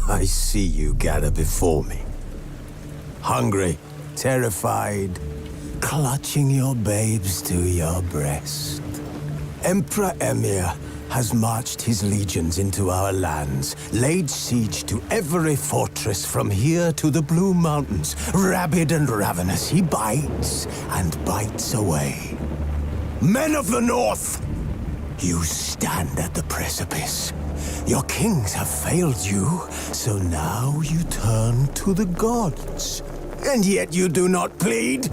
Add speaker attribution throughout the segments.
Speaker 1: I see you gather before me. Hungry, terrified, clutching your babes to your breast. Emperor Emir has marched his legions into our lands, laid siege to every fortress from here to the Blue Mountains. Rabid and ravenous, he bites and bites away. Men of the North, you stand at the precipice. Your kings have failed you, so now you turn to the gods. And yet you do not plead.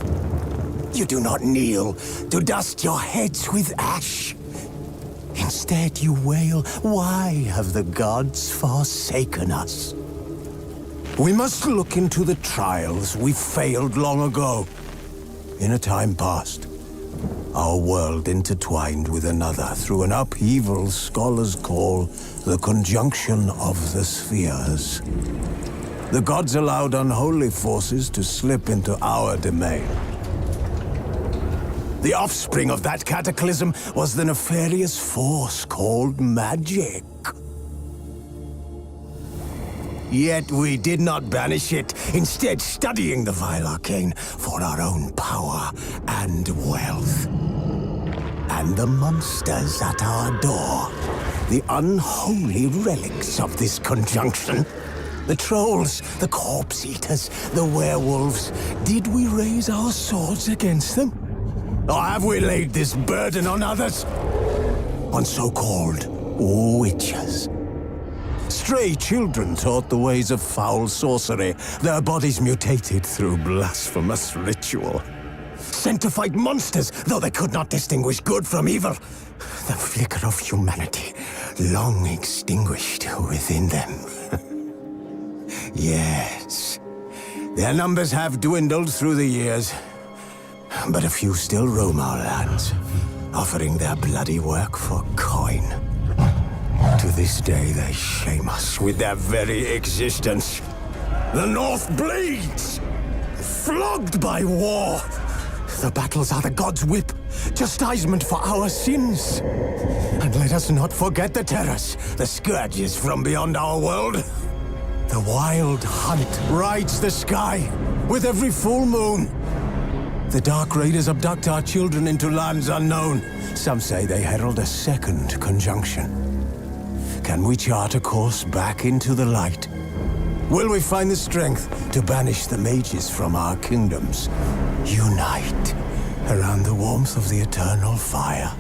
Speaker 1: You do not kneel to dust your heads with ash. Instead you wail, why have the gods forsaken us? We must look into the trials we failed long ago. In a time past, our world intertwined with another through an upheaval scholars call the conjunction of the spheres. The gods allowed unholy forces to slip into our domain. The offspring of that cataclysm was the nefarious force called magic. Yet we did not banish it, instead studying the vile arcane for our own power and wealth. And the monsters at our door, the unholy relics of this conjunction. The trolls, the corpse-eaters, the werewolves. Did we raise our swords against them? Or have we laid this burden on others? On so-called witches. Stray children taught the ways of foul sorcery, their bodies mutated through blasphemous ritual. Sent to fight monsters, though they could not distinguish good from evil. The flicker of humanity, long extinguished within them. Yes, their numbers have dwindled through the years, but a few still roam our lands, offering their bloody work for coin. To this day, they shame us with their very existence. The North bleeds, flogged by war. The battles are the gods' whip, chastisement for our sins. And let us not forget the terrors, the scourges from beyond our world. The wild hunt rides the sky with every full moon. The Dark Raiders abduct our children into lands unknown. Some say they herald a second conjunction. Can we chart a course back into the light? Will we find the strength to banish the mages from our kingdoms? Unite around the warmth of the eternal fire.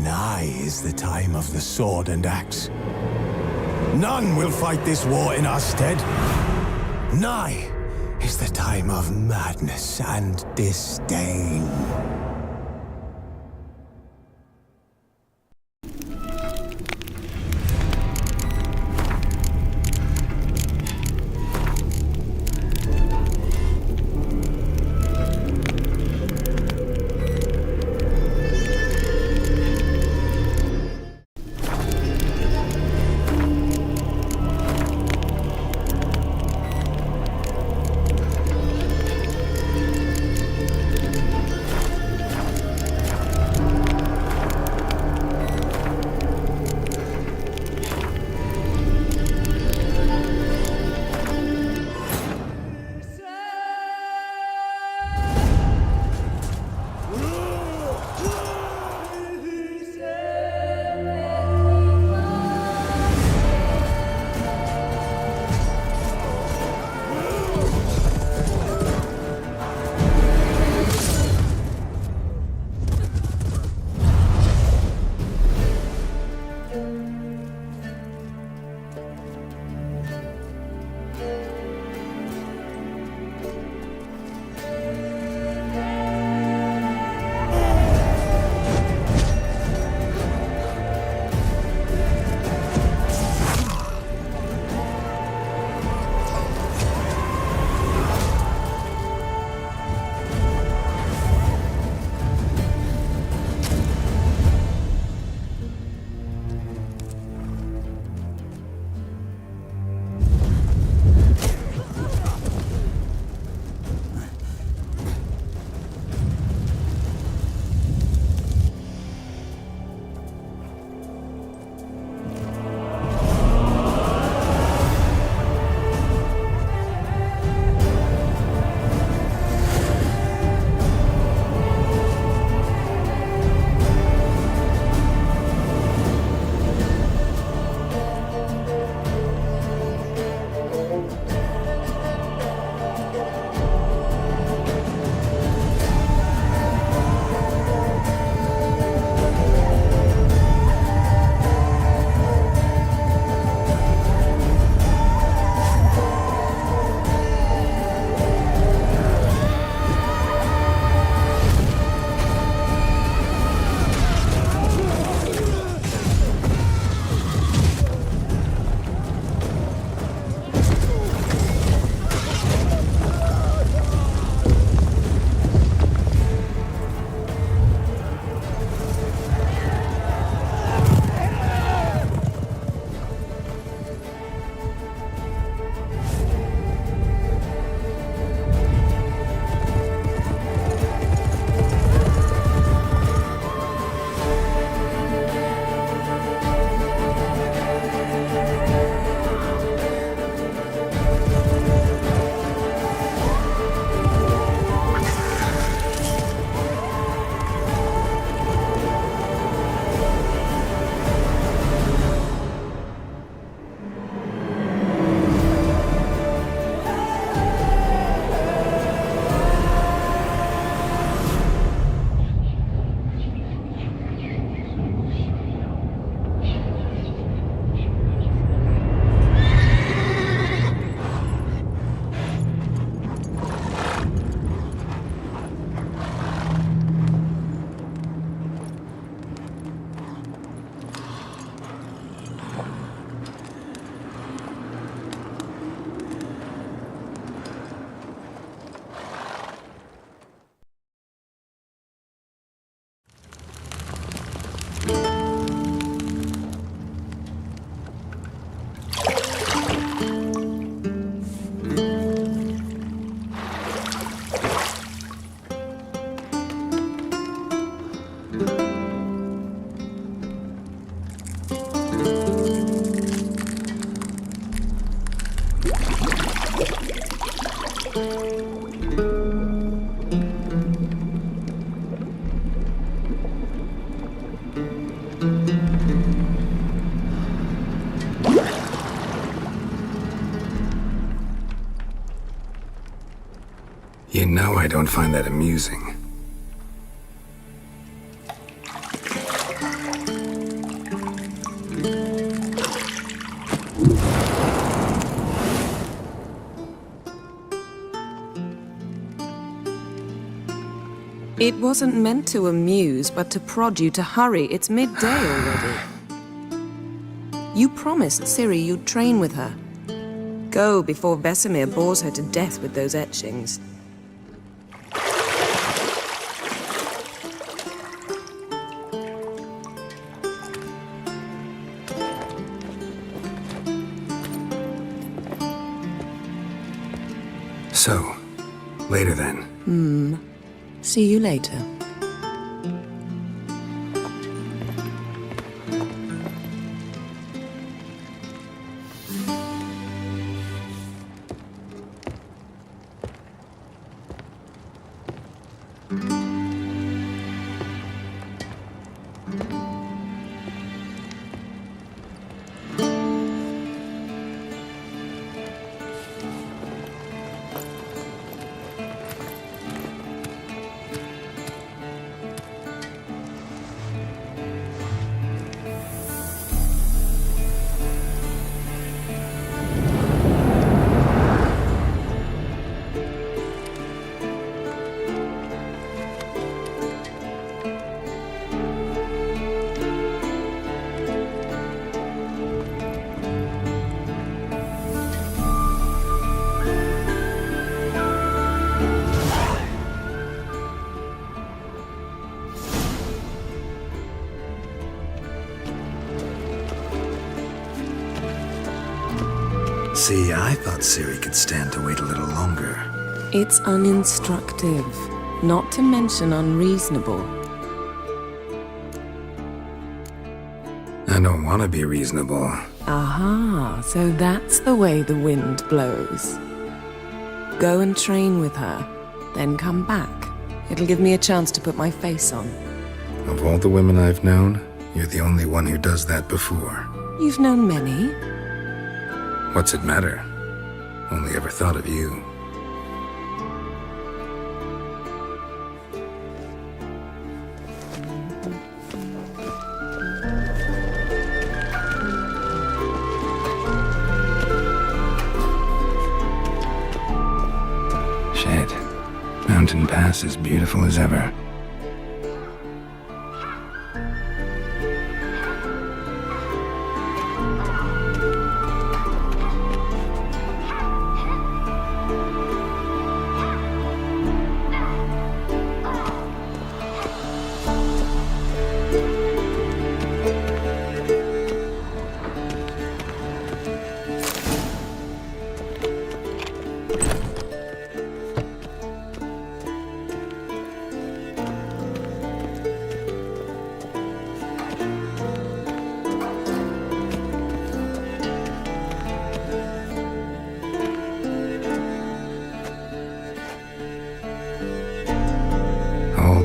Speaker 1: Nigh is the time of the sword and axe. None will fight this war in our stead. Nigh is the time of madness and disdain.
Speaker 2: You know I don't find that amusing.
Speaker 3: It wasn't meant to amuse, but to prod you to hurry. It's midday already. You promised Ciri you'd train with her. Go before Vesemir bores her to death with those etchings.
Speaker 2: So, later then.
Speaker 3: See you later.
Speaker 2: See, I thought Ciri could stand to wait a little longer.
Speaker 3: It's uninstructive, not to mention unreasonable.
Speaker 2: I don't want to be reasonable.
Speaker 3: Aha, so that's the way the wind blows. Go and train with her, then come back. It'll give me a chance to put my face on.
Speaker 2: Of all the women I've known, you're the only one who does that before.
Speaker 3: You've known many.
Speaker 2: What's it matter? Only ever thought of you. Shit. Mountain Pass is beautiful as ever.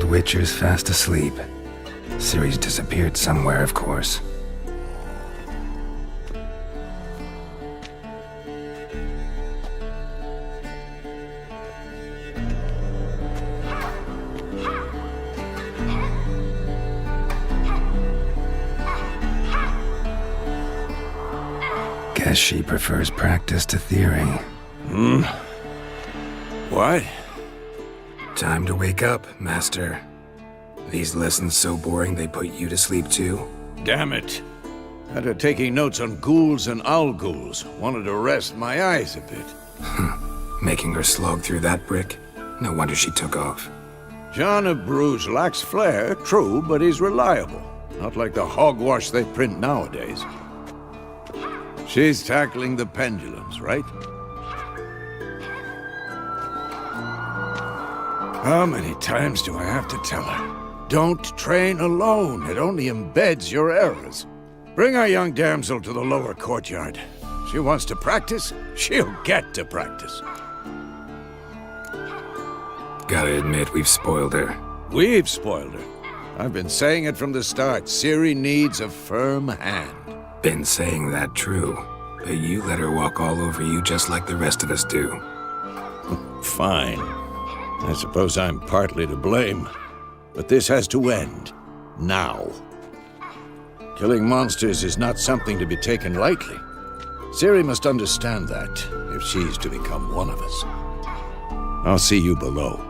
Speaker 2: Witcher's fast asleep. Ciri's disappeared somewhere, of course. Guess she prefers practice to theory.
Speaker 1: What?
Speaker 2: Time to wake up, Master. These lessons so boring they put you to sleep too?
Speaker 4: Damn it. Had her taking notes on ghouls and owl ghouls. Wanted to rest my eyes a bit.
Speaker 2: Making her slog through that brick? No wonder she took off.
Speaker 4: John of Bruges lacks flair, true, but he's reliable. Not like the hogwash they print nowadays. She's tackling the pendulums, right? How many times do I have to tell her? Don't train alone. It only embeds your errors. Bring our young damsel to the lower courtyard. She wants to practice, she'll get to practice.
Speaker 2: Gotta admit, we've spoiled her.
Speaker 4: We've spoiled her. I've been saying it from the start. Ciri needs a firm hand.
Speaker 2: Been saying that true, but you let her walk all over you just like the rest of us do.
Speaker 4: Fine. I suppose I'm partly to blame. But this has to end. Now. Killing monsters is not something to be taken lightly. Ciri must understand that, if she's to become one of us. I'll see you below.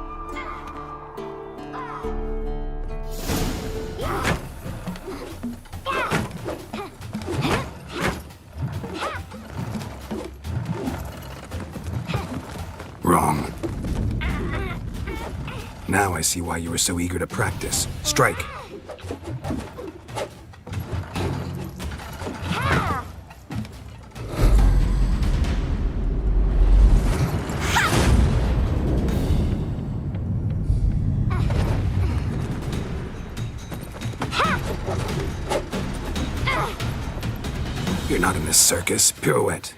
Speaker 2: Wrong. Now I see why you were so eager to practice. Strike. You're not in this circus. Pirouette.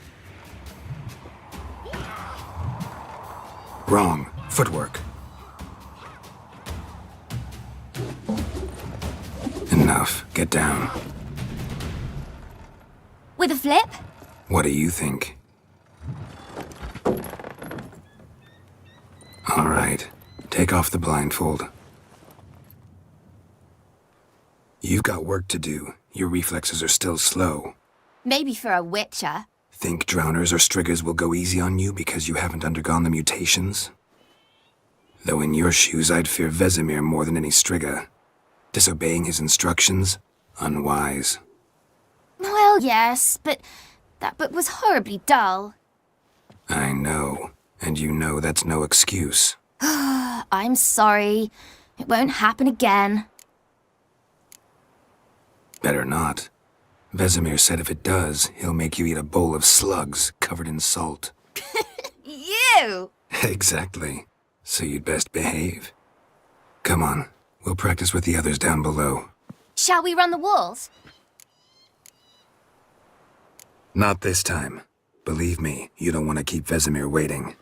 Speaker 2: Wrong. Footwork. Enough. Get down.
Speaker 5: With a flip?
Speaker 2: What do you think? All right. Take off the blindfold. You've got work to do. Your reflexes are still slow.
Speaker 5: Maybe for a witcher.
Speaker 2: Think drowners or striggers will go easy on you because you haven't undergone the mutations? Though in your shoes, I'd fear Vesemir more than any strigger. Disobeying his instructions? Unwise.
Speaker 5: Well, yes, but that book was horribly dull.
Speaker 2: I know. And you know that's no excuse.
Speaker 5: I'm sorry. It won't happen again.
Speaker 2: Better not. Vesemir said if it does, he'll make you eat a bowl of slugs covered in salt.
Speaker 5: You!
Speaker 2: Exactly. So you'd best behave. Come on, we'll practice with the others down below.
Speaker 5: Shall we run the walls?
Speaker 2: Not this time. Believe me, you don't want to keep Vesemir waiting.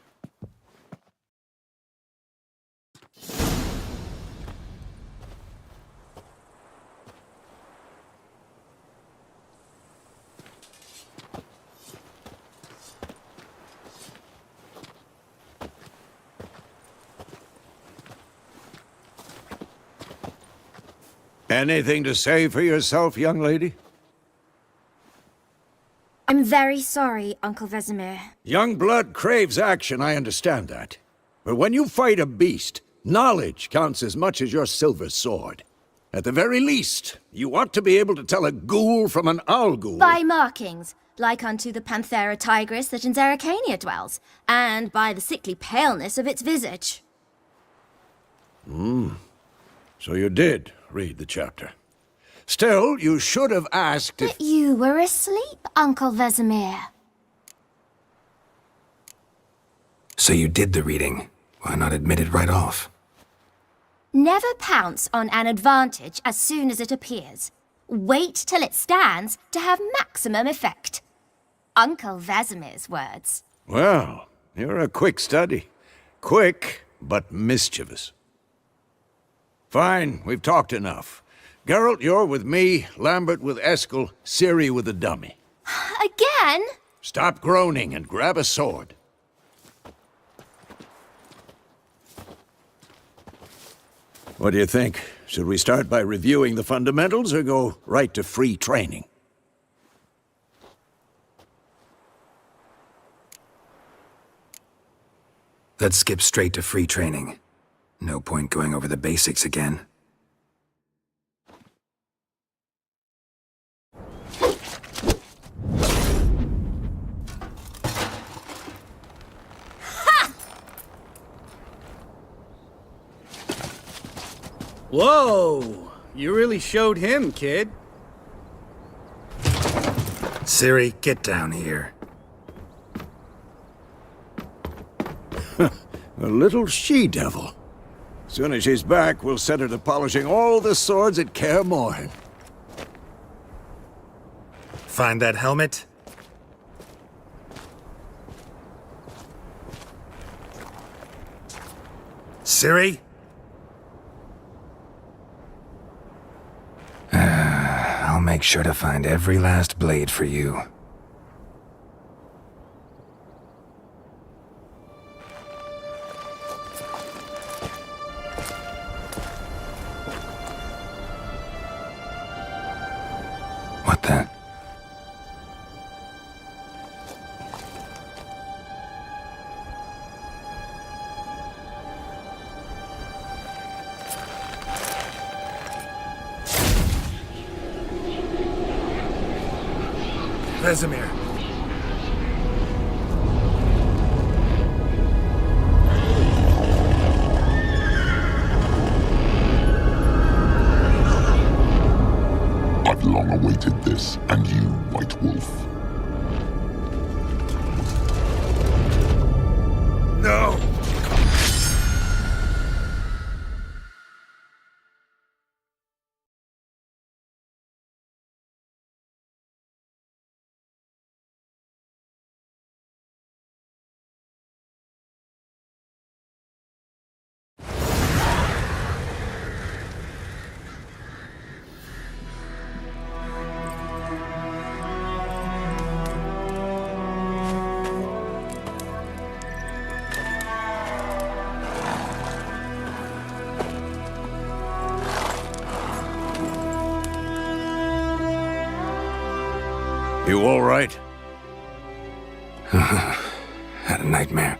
Speaker 4: Anything to say for yourself, young lady?
Speaker 5: I'm very sorry, Uncle Vesemir.
Speaker 4: Young blood craves action, I understand that. But when you fight a beast, knowledge counts as much as your silver sword. At the very least, you ought to be able to tell a ghoul from an owl ghoul.
Speaker 5: By markings, like unto the Panthera tigris that in Zerrikania dwells, and by the sickly paleness of its visage.
Speaker 4: So you did read the chapter. Still, you should have asked if...
Speaker 5: But you were asleep, Uncle Vesemir.
Speaker 2: So you did the reading. Why not admit it right off?
Speaker 5: Never pounce on an advantage as soon as it appears. Wait till it stands to have maximum effect. Uncle Vesemir's words.
Speaker 4: Well, you're a quick study. Quick, but mischievous. Fine, we've talked enough. Geralt, you're with me, Lambert with Eskel, Ciri with the dummy.
Speaker 5: Again?
Speaker 4: Stop groaning and grab a sword. What do you think? Should we start by reviewing the fundamentals or go right to free training?
Speaker 2: Let's skip straight to free training. No point going over the basics again.
Speaker 6: Whoa! You really showed him, kid.
Speaker 2: Ciri, get down here.
Speaker 4: A little she-devil. Soon as she's back, we'll set her to polishing all the swords at Kaer Morhen.
Speaker 2: Find that helmet? Ciri? make sure to find every last blade for you. What the?
Speaker 7: Vesemir.
Speaker 8: I've long awaited this, and you, White Wolf.
Speaker 7: No!
Speaker 4: You all right?
Speaker 2: Had a nightmare.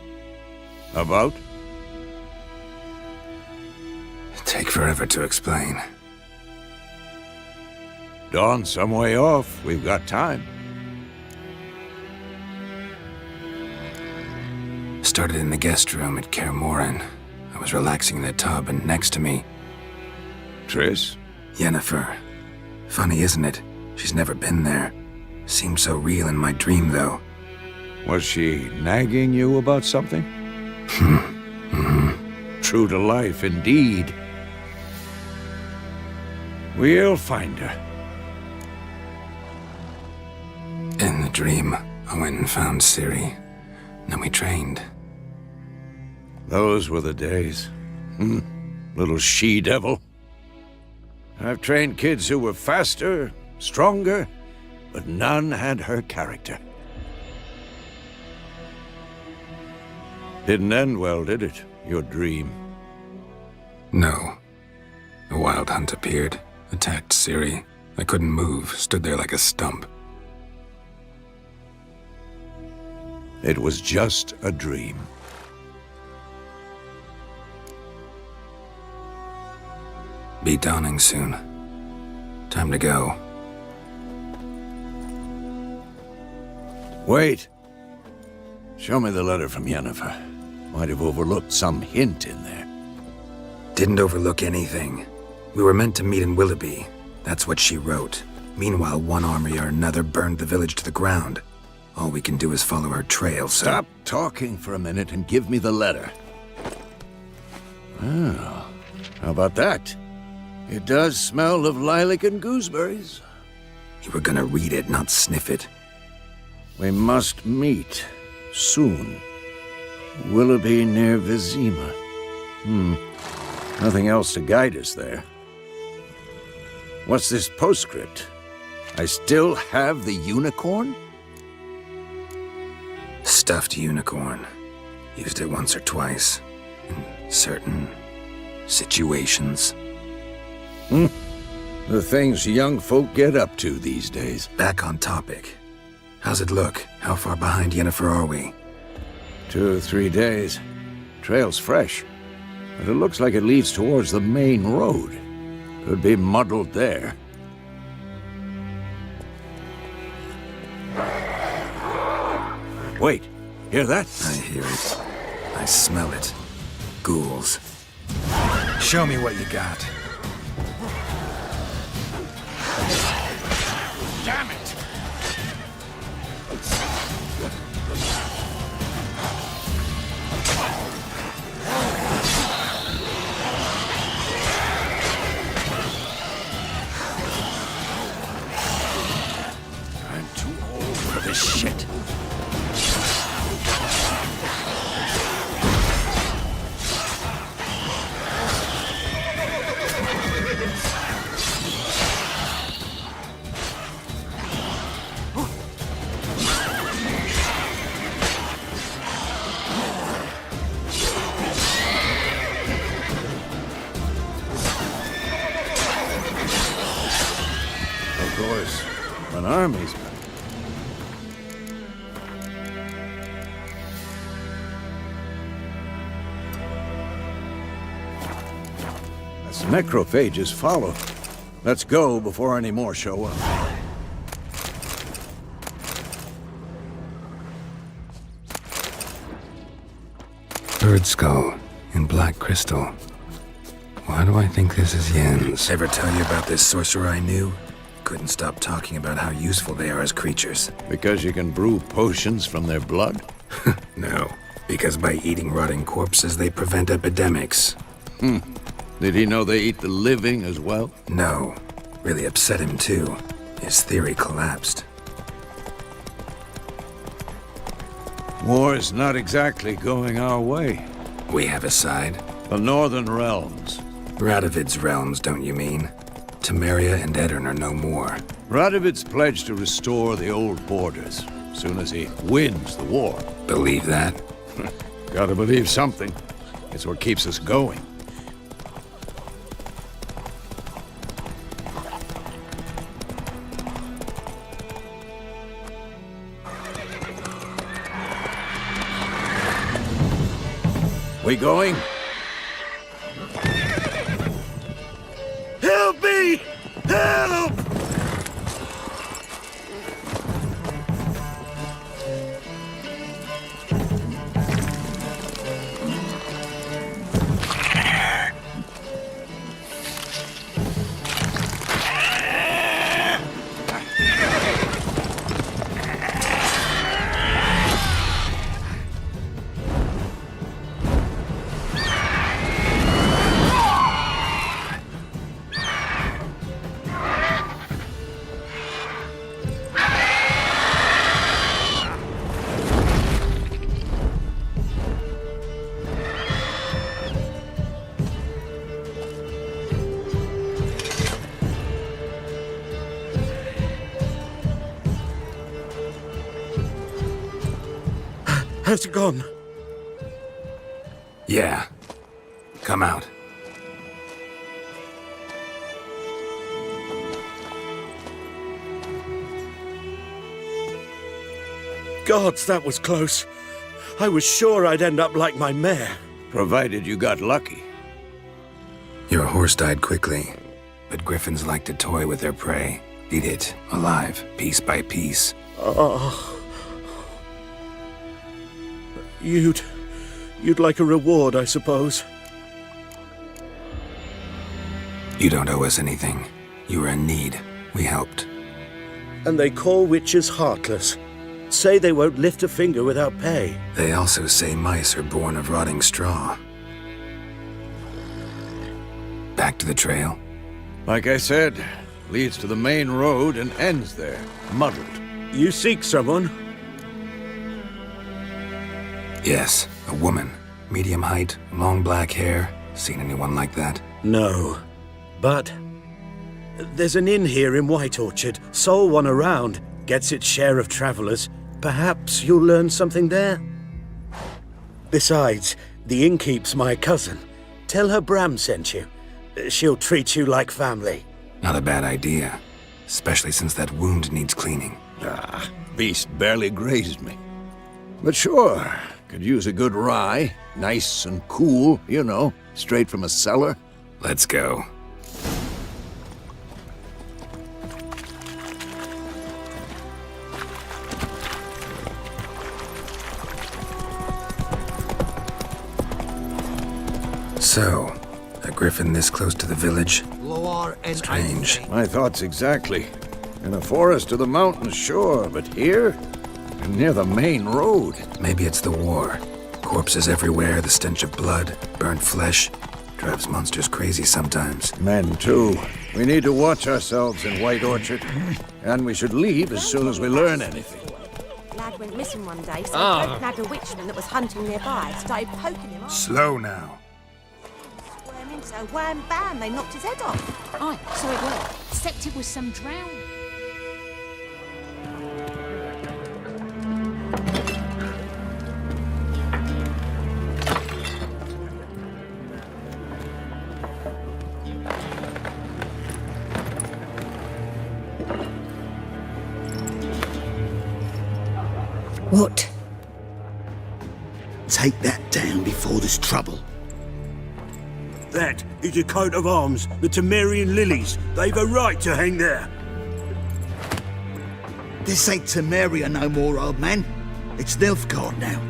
Speaker 4: About?
Speaker 2: Take forever to explain.
Speaker 4: Dawn's some way off. We've got time.
Speaker 2: Started in the guest room at Kaer Morhen. I was relaxing in the tub, and next to me,
Speaker 4: Triss?
Speaker 2: Yennefer. Funny, isn't it? She's never been there. Seemed so real in my dream, though.
Speaker 4: Was she nagging you about something? True to life, indeed. We'll find her.
Speaker 2: In the dream, I went and found Ciri. Then we trained.
Speaker 4: Those were the days. Little she-devil. I've trained kids who were faster, stronger, but none had her character. Didn't end well, did it? Your dream?
Speaker 2: No. A wild hunt appeared, attacked Ciri. I couldn't move, stood there like a stump.
Speaker 4: It was just a dream.
Speaker 2: Be dawning soon. Time to go.
Speaker 4: Wait. Show me the letter from Yennefer. Might have overlooked some hint in there.
Speaker 2: Didn't overlook anything. We were meant to meet in Willoughby. That's what she wrote. Meanwhile, one army or another burned the village to the ground. All we can do is follow her trail, so...
Speaker 4: Stop talking for a minute and give me the letter. Oh, how about that? It does smell of lilac and gooseberries.
Speaker 2: You were gonna read it, not sniff it.
Speaker 4: We must meet soon. Willoughby near Vizima. Nothing else to guide us there. What's this postscript? I still have the unicorn?
Speaker 2: Stuffed unicorn. Used it once or twice. In certain situations.
Speaker 4: The things young folk get up to these days.
Speaker 2: Back on topic. How's it look? How far behind Yennefer are we?
Speaker 4: 2 or 3 days. Trail's fresh, but it looks like it leads towards the main road. Could be muddled there. Wait, hear that?
Speaker 2: I hear it. I smell it. Ghouls.
Speaker 7: Show me what you got.
Speaker 4: Damn it! I'm too old for this shit. course, an army's back. As necrophages follow. Let's go before any more show up.
Speaker 2: Bird skull in black crystal. Why do I think this is Yen's? Ever tell you about this sorcerer I knew? Couldn't stop talking about how useful they are as creatures.
Speaker 4: Because you can brew potions from their blood?
Speaker 2: No, because by eating rotting corpses, they prevent epidemics.
Speaker 4: Did he know they eat the living as well?
Speaker 2: No. Really upset him, too. His theory collapsed.
Speaker 4: War's not exactly going our way.
Speaker 2: We have a side.
Speaker 4: The Northern Realms.
Speaker 2: Radovid's realms, don't you mean? Temeria and Edirn are no more.
Speaker 4: Radovid's pledged to restore the old borders, as soon as he wins the war.
Speaker 2: Believe that?
Speaker 4: Gotta believe something. It's what keeps us going. We going? Help me! Help!
Speaker 9: Has it gone?
Speaker 2: Yeah. Come out.
Speaker 9: Gods, that was close. I was sure I'd end up like my mare.
Speaker 4: Provided you got lucky.
Speaker 2: Your horse died quickly, but griffins like to toy with their prey. Eat it, alive, piece by piece.
Speaker 9: You'd like a reward, I suppose.
Speaker 2: You don't owe us anything. You were in need. We helped.
Speaker 9: And they call witches heartless. Say they won't lift a finger without pay.
Speaker 2: They also say mice are born of rotting straw. Back to the trail?
Speaker 4: Like I said, leads to the main road and ends there, muddled.
Speaker 9: You seek someone?
Speaker 2: Yes, a woman. Medium height, long black hair. Seen anyone like that?
Speaker 9: No. But there's an inn here in White Orchard. Sole one around. Gets its share of travelers. Perhaps you'll learn something there? Besides, the innkeep's my cousin. Tell her Bram sent you. She'll treat you like family.
Speaker 2: Not a bad idea. Especially since that wound needs cleaning.
Speaker 4: Beast barely grazed me. But sure, could use a good rye. Nice and cool, you know, straight from a cellar.
Speaker 2: Let's go. So, a griffin this close to the village? Strange.
Speaker 4: My thoughts exactly. In a forest or the mountains, sure, but here? Near the main road.
Speaker 2: Maybe it's the war. Corpses everywhere, the stench of blood, burnt flesh. Drives monsters crazy sometimes.
Speaker 4: Men, too. We need to watch ourselves in White Orchard. And we should leave as soon as we learn anything.
Speaker 10: Lad went missing one day, so I nagged a witchman that was hunting nearby. Started poking him up.
Speaker 7: Slow now.
Speaker 10: Squirming, so wham bam, they knocked his head off.
Speaker 11: Aye, so it were. Except it was some drown.
Speaker 12: What?
Speaker 13: Take that down before there's trouble.
Speaker 9: That is a coat of arms, the Temerian lilies. They've a right to hang there.
Speaker 13: This ain't Temeria no more, old man. It's Nilfgaard now.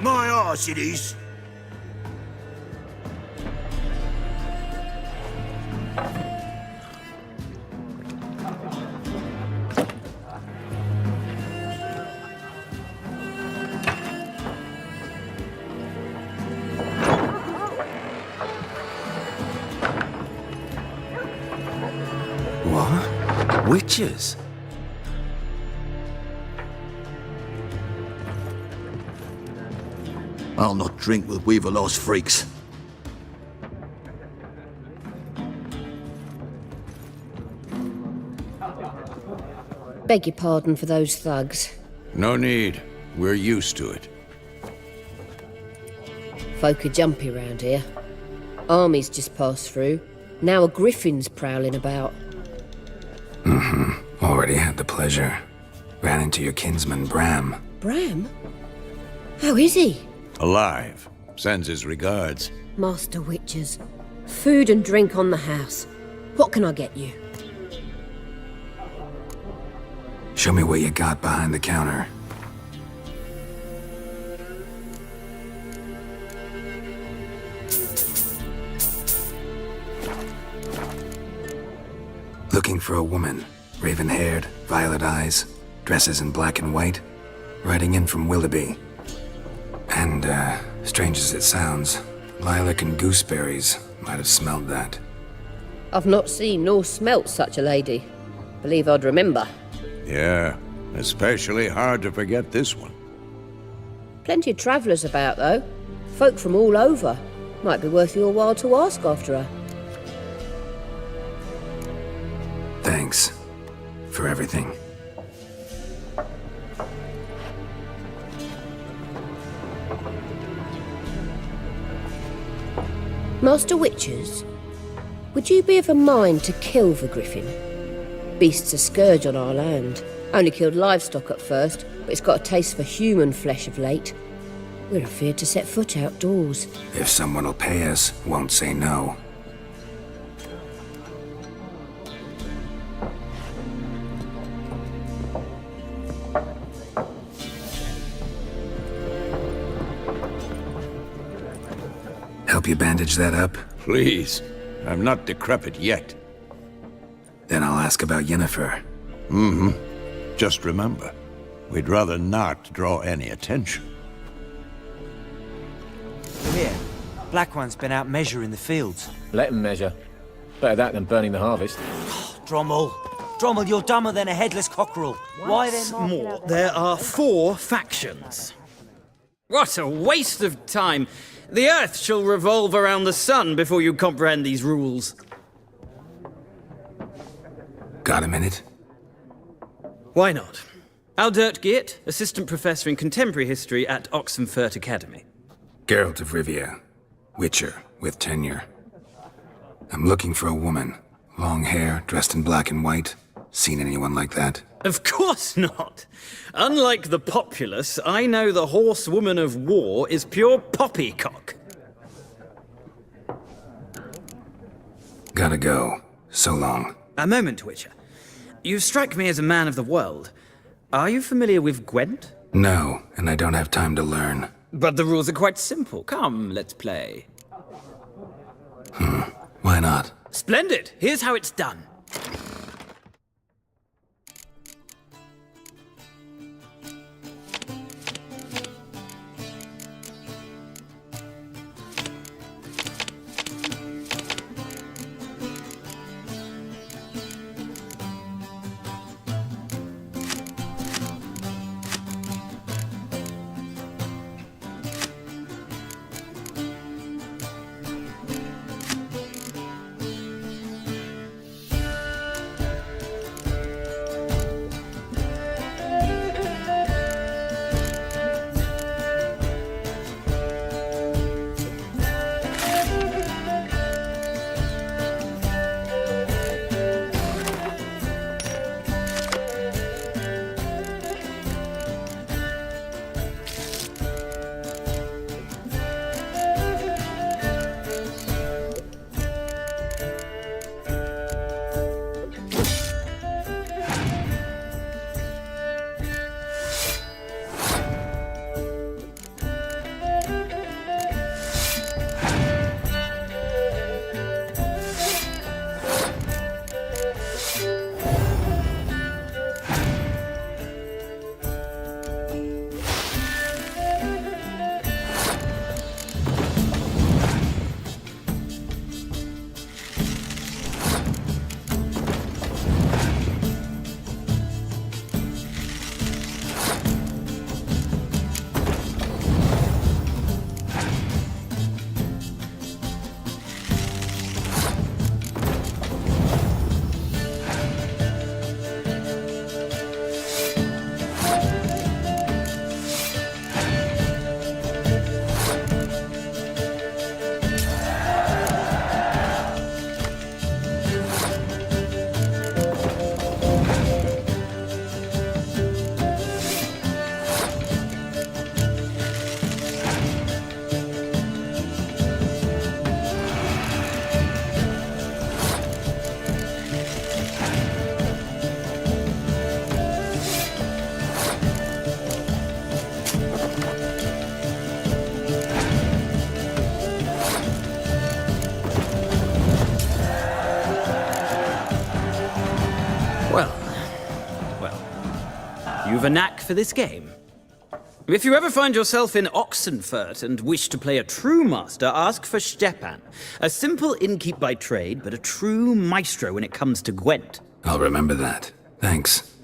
Speaker 9: My arse it is.
Speaker 2: What? Witches?
Speaker 13: I'll not drink with Weaverlaw's freaks.
Speaker 12: Beg your pardon for those thugs.
Speaker 4: No need. We're used to it.
Speaker 12: Folk are jumpy round here. Armies just passed through. Now a griffin's prowling about.
Speaker 2: Already had the pleasure. Ran into your kinsman, Bram.
Speaker 12: Bram? How is he?
Speaker 4: Alive. Sends his regards.
Speaker 12: Master Witches. Food and drink on the house. What can I get you?
Speaker 2: Show me what you got behind the counter. Looking for a woman. Raven-haired, violet eyes, dresses in black and white. Riding in from Willoughby. And, strange as it sounds, lilac and gooseberries might have smelled that.
Speaker 12: I've not seen nor smelt such a lady. Believe I'd remember.
Speaker 4: Yeah, especially hard to forget this one.
Speaker 12: Plenty of travellers about, though. Folk from all over. Might be worth your while to ask after her.
Speaker 2: Thanks. For everything.
Speaker 12: Master Witches, would you be of a mind to kill the griffin? Beast's a scourge on our land. Only killed livestock at first, but it's got a taste for human flesh of late. We're afeard to set foot outdoors.
Speaker 2: If someone will pay us, won't say no. Help you bandage that up?
Speaker 4: Please. I'm not decrepit yet.
Speaker 2: Then I'll ask about Yennefer.
Speaker 4: Just remember, we'd rather not draw any attention.
Speaker 14: Here, Black One's been out measuring the fields.
Speaker 15: Let him measure. Better that than burning the harvest.
Speaker 14: Drommel, you're dumber than a headless cockerel. Why then
Speaker 6: More, there are 4 factions. What a waste of time! The Earth shall revolve around the sun before you comprehend these rules.
Speaker 2: Got a minute?
Speaker 6: Why not? Aldert Geert, Assistant Professor in Contemporary History at Oxenfurt Academy.
Speaker 2: Geralt of Rivia. Witcher, with tenure. I'm looking for a woman. Long hair, dressed in black and white. Seen anyone like that?
Speaker 6: Of course not! Unlike the populace, I know the horsewoman of war is pure poppycock.
Speaker 2: Gotta go. So long.
Speaker 6: A moment, Witcher. You strike me as a man of the world. Are you familiar with Gwent?
Speaker 2: No, and I don't have time to learn.
Speaker 6: But the rules are quite simple. Come, let's play.
Speaker 2: Why not?
Speaker 6: Splendid! Here's how it's done. You've a knack for this game. If you ever find yourself in Oxenfurt and wish to play a true master, ask for Stepan. A simple innkeep by trade, but a true maestro when it comes to Gwent.
Speaker 2: I'll remember that. Thanks.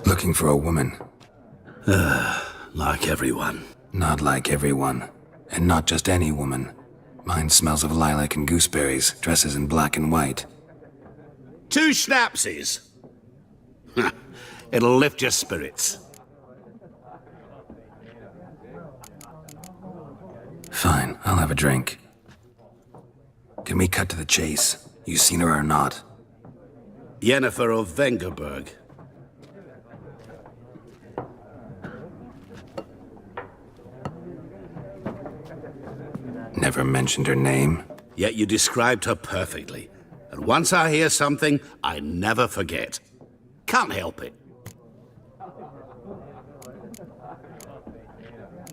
Speaker 2: Looking for a woman.
Speaker 9: Like everyone.
Speaker 2: Not like everyone. And not just any woman. Mine smells of lilac and gooseberries, dresses in black and white.
Speaker 16: 2 schnapsies. It'll lift your spirits.
Speaker 2: Fine, I'll have a drink. Can we cut to the chase? You seen her or not?
Speaker 16: Yennefer of Vengerberg.
Speaker 2: Never mentioned her name.
Speaker 16: Yet you described her perfectly. And once I hear something, I never forget. Can't help it.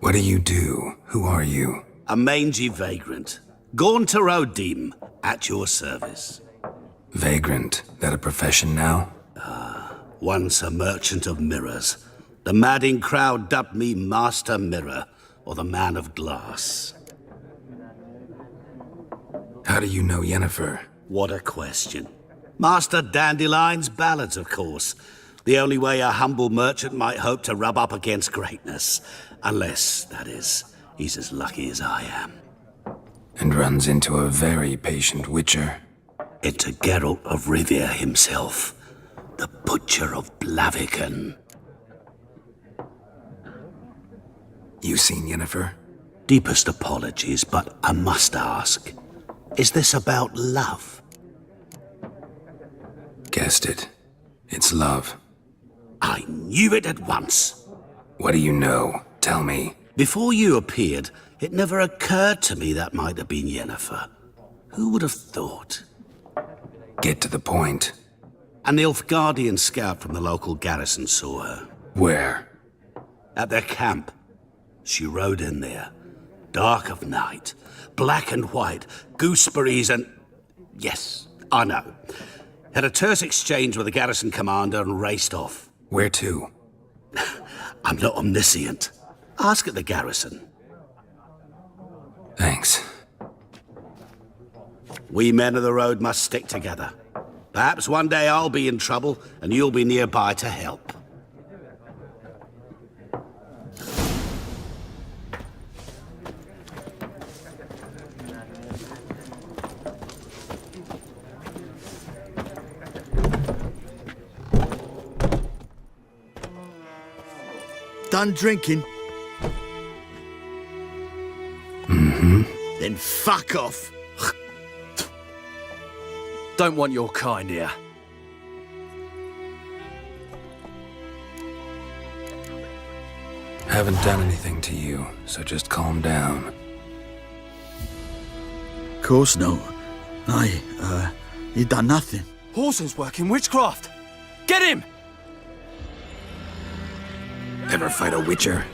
Speaker 2: What do you do? Who are you?
Speaker 16: A mangy vagrant. Gaunter O'Deem, at your service.
Speaker 2: Vagrant? That a profession now?
Speaker 16: Once a merchant of mirrors. The madding crowd dubbed me Master Mirror, or the Man of Glass.
Speaker 2: How do you know Yennefer?
Speaker 16: What a question. Master Dandelion's ballads, of course. The only way a humble merchant might hope to rub up against greatness. Unless, that is, he's as lucky as I am.
Speaker 2: And runs into a very patient witcher.
Speaker 16: Into Geralt of Rivia himself. The Butcher of Blaviken.
Speaker 2: You seen Yennefer?
Speaker 16: Deepest apologies, but I must ask. Is this about love?
Speaker 2: Guessed it. It's love.
Speaker 16: I knew it at once.
Speaker 2: What do you know? Tell me.
Speaker 16: Before you appeared, it never occurred to me that might have been Yennefer. Who would have thought?
Speaker 2: Get to the point.
Speaker 16: An Nilfgaardian scout from the local garrison saw her.
Speaker 2: Where?
Speaker 16: At their camp. She rode in there. Dark of night. Black and white. Gooseberries and... Yes, I know. Had a terse exchange with the garrison commander and raced off.
Speaker 2: Where to?
Speaker 16: I'm not omniscient. Ask at the garrison.
Speaker 2: Thanks.
Speaker 16: We men of the road must stick together. Perhaps one day I'll be in trouble and you'll be nearby to help.
Speaker 13: Done drinking?
Speaker 2: Mm-hmm.
Speaker 13: Then fuck off.
Speaker 15: Don't want your kind here.
Speaker 2: Haven't done anything to you, so just calm down.
Speaker 13: Course no. You done nothing.
Speaker 15: Horson's working witchcraft. Get him!
Speaker 2: Ever fight a witcher?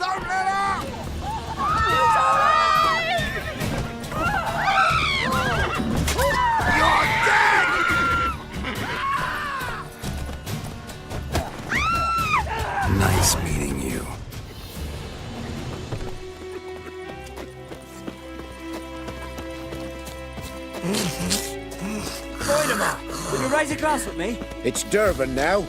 Speaker 2: Nice meeting you.
Speaker 14: Voldemort, will you raise a glass with me?
Speaker 17: It's Durban now.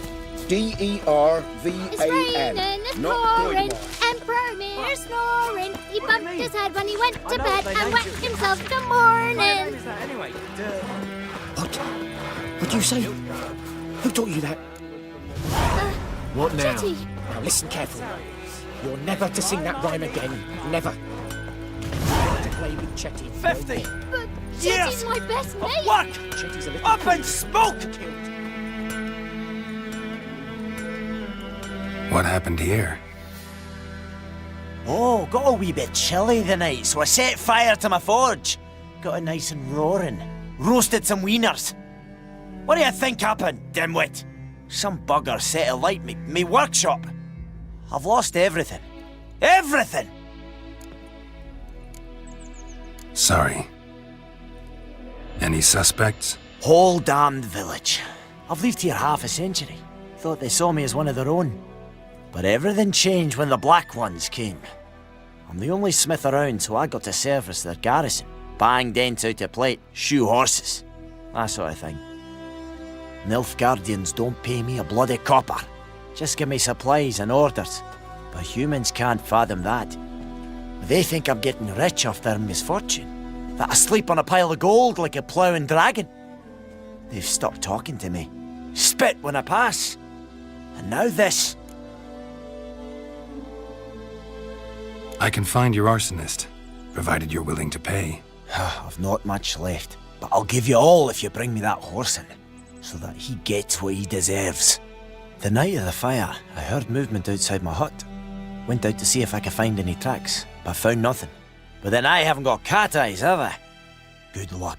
Speaker 17: D-E-R-V-A-N.
Speaker 5: It's raining and
Speaker 17: not
Speaker 5: pouring,
Speaker 17: Voldemort.
Speaker 5: Emperor Mir snoring. He bumped his head when he went to bed and whacked himself the morning.
Speaker 15: What? What do you say? Who taught you that? What now?
Speaker 5: Chetty.
Speaker 15: Now listen carefully. You're never to sing that rhyme again. Never. To play with Chetty.
Speaker 14: 50!
Speaker 5: But
Speaker 14: Yes!
Speaker 5: Chetty's my best mate.
Speaker 14: What?
Speaker 15: Chetty's a little
Speaker 14: Up and smoke!
Speaker 2: What happened here?
Speaker 14: Oh, got a wee bit chilly the night, so I set fire to my forge. Got it nice and roaring. Roasted some wieners. What do you think happened, dimwit? Some bugger set alight me workshop. I've lost everything. Everything!
Speaker 2: Sorry. Any suspects?
Speaker 14: Whole damned village. I've lived here half a century. Thought they saw me as one of their own. But everything changed when the Black Ones came. I'm the only smith around, so I got to service their garrison. Bang dents out of plate, shoe horses. That sort of thing. Nilfgaardians don't pay me a bloody copper. Just give me supplies and orders. But humans can't fathom that. They think I'm getting rich off their misfortune. That I sleep on a pile of gold like a ploughing dragon. They've stopped talking to me. Spit when I pass. And now this.
Speaker 2: I can find your arsonist, provided you're willing to pay.
Speaker 14: I've not much left, but I'll give you all if you bring me that horse in, so that he gets what he deserves. The night of the fire, I heard movement outside my hut. Went out to see if I could find any tracks, but found nothing. But then I haven't got cat eyes, have I? Good luck.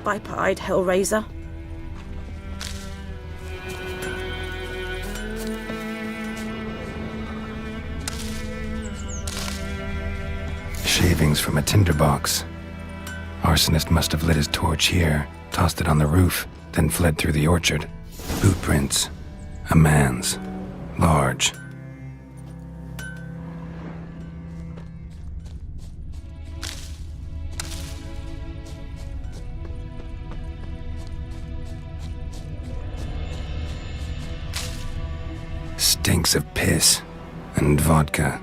Speaker 10: Pipe-eyed Hellraiser.
Speaker 2: Shavings from a tinderbox. Arsonist must have lit his torch here, tossed it on the roof, then fled through the orchard. Boot prints. A man's. Large. Stinks of piss and vodka.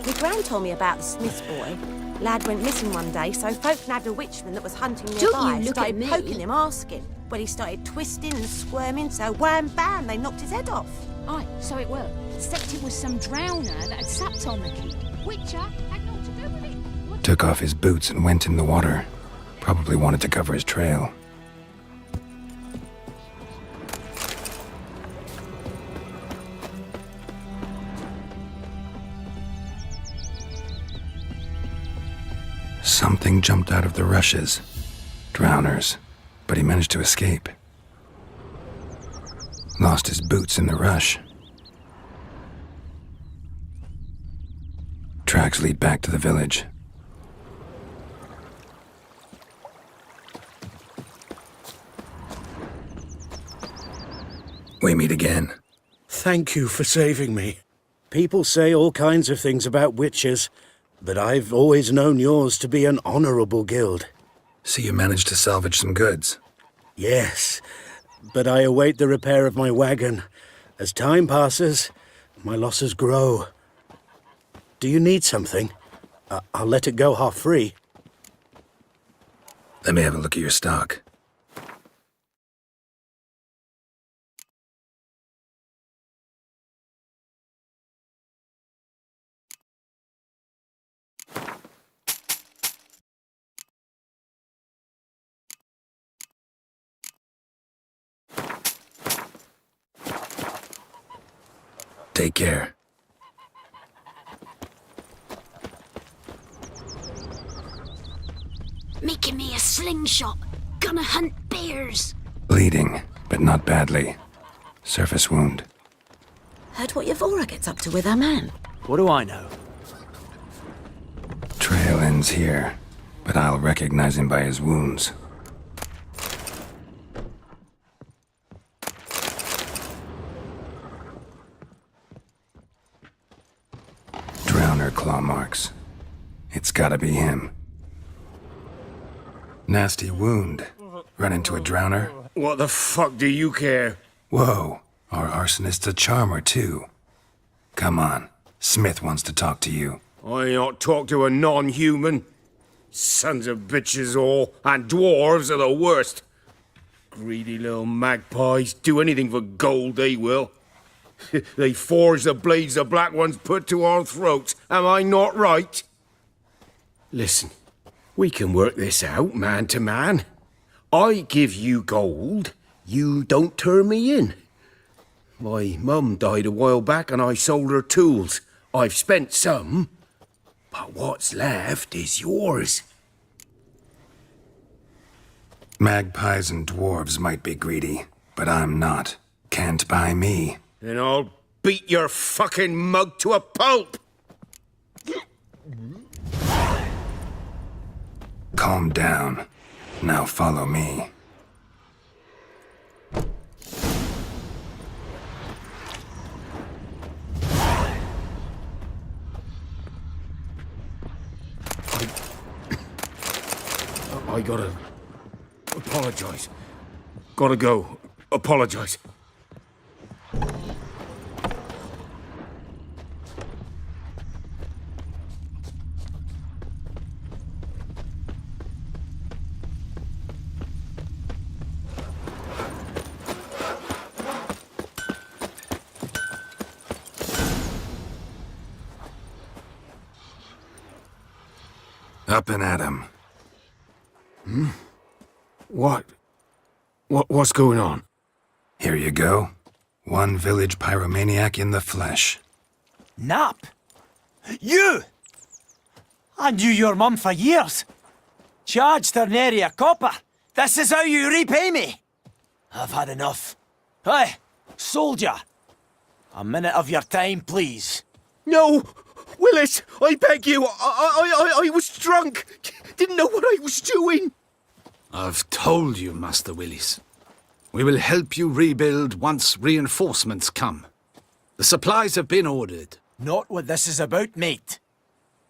Speaker 10: My gran told me about the Smith's boy. Lad went missing one day, so folk nabbed a witchman that was hunting nearby.
Speaker 11: you look
Speaker 10: Started
Speaker 11: at me.
Speaker 10: poking him, asking. Well, he started twisting and squirming, so wham bam, they knocked his head off.
Speaker 11: Aye, so it were. Except it was some drowner that had sapped on the kid. Witcher had naught to do with it.
Speaker 2: Took off his boots and went in the water. Probably wanted to cover his trail. Something jumped out of the rushes. Drowners. But he managed to escape. Lost his boots in the rush. Tracks lead back to the village. We meet again.
Speaker 9: Thank you for saving me. People say all kinds of things about witches, but I've always known yours to be an honorable guild.
Speaker 2: So you managed to salvage some goods?
Speaker 9: Yes, but I await the repair of my wagon. As time passes, my losses grow. Do you need something? I'll let it go half-free.
Speaker 2: Let me have a look at your stock. Take care.
Speaker 11: Making me a slingshot. Gonna hunt bears.
Speaker 2: Bleeding, but not badly. Surface wound.
Speaker 10: Heard what Yavora gets up to with her man?
Speaker 14: What do I know?
Speaker 2: Trail ends here, but I'll recognize him by his wounds. Drowner claw marks. It's gotta be him. Nasty wound. Run into a drowner?
Speaker 17: What the fuck do you care?
Speaker 2: Whoa, our arsonist's a charmer too. Come on, Smith wants to talk to you.
Speaker 17: I ain't not talk to a non-human. Sons of bitches all, and dwarves are the worst. Greedy little magpies, do anything for gold, they will. They forge the blades the black ones put to our throats, am I not right? Listen, we can work this out, man to man. I give you gold, you don't turn me in. My mum died a while back and I sold her tools. I've spent some, but what's left is yours.
Speaker 2: Magpies and dwarves might be greedy, but I'm not. Can't buy me.
Speaker 17: Then I'll beat your fucking mug to a pulp!
Speaker 2: Calm down. Now follow me.
Speaker 17: I gotta apologize. Gotta go. Apologize.
Speaker 2: Up and at him.
Speaker 17: What's going on?
Speaker 2: Here you go. One village pyromaniac in the flesh.
Speaker 14: Nap? You! I knew your mum for years. Charged her nary a copper. This is how you repay me. I've had enough. Hey, soldier. A minute of your time, please.
Speaker 17: No! Willis, I beg you. I was drunk. Didn't know what I was doing.
Speaker 4: I've told you, Master Willis. We will help you rebuild once reinforcements come. The supplies have been ordered.
Speaker 14: Not what this is about, mate.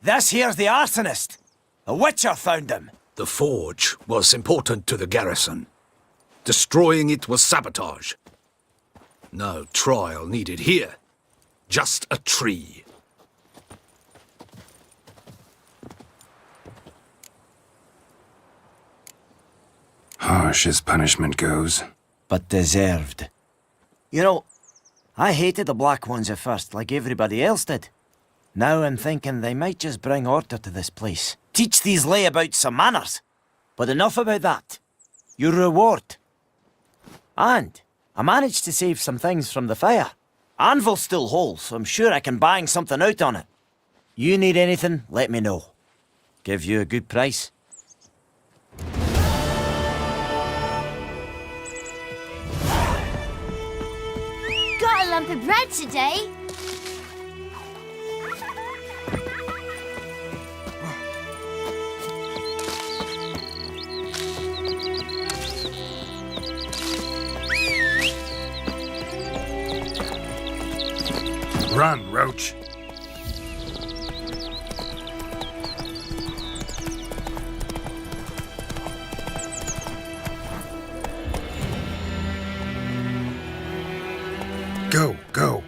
Speaker 14: This here's the arsonist. A witcher found him.
Speaker 4: The forge was important to the garrison. Destroying it was sabotage. No trial needed here. Just a tree.
Speaker 2: Harsh as punishment goes.
Speaker 14: But deserved. You know, I hated the Black Ones at first, like everybody else did. Now I'm thinking they might just bring order to this place. Teach these layabouts some manners. But enough about that. Your reward. And I managed to save some things from the fire. Anvil's still whole, so I'm sure I can bang something out on it. You need anything, let me know. Give you a good price.
Speaker 5: Got a lump of bread today.
Speaker 2: Run, Roach. Go, go.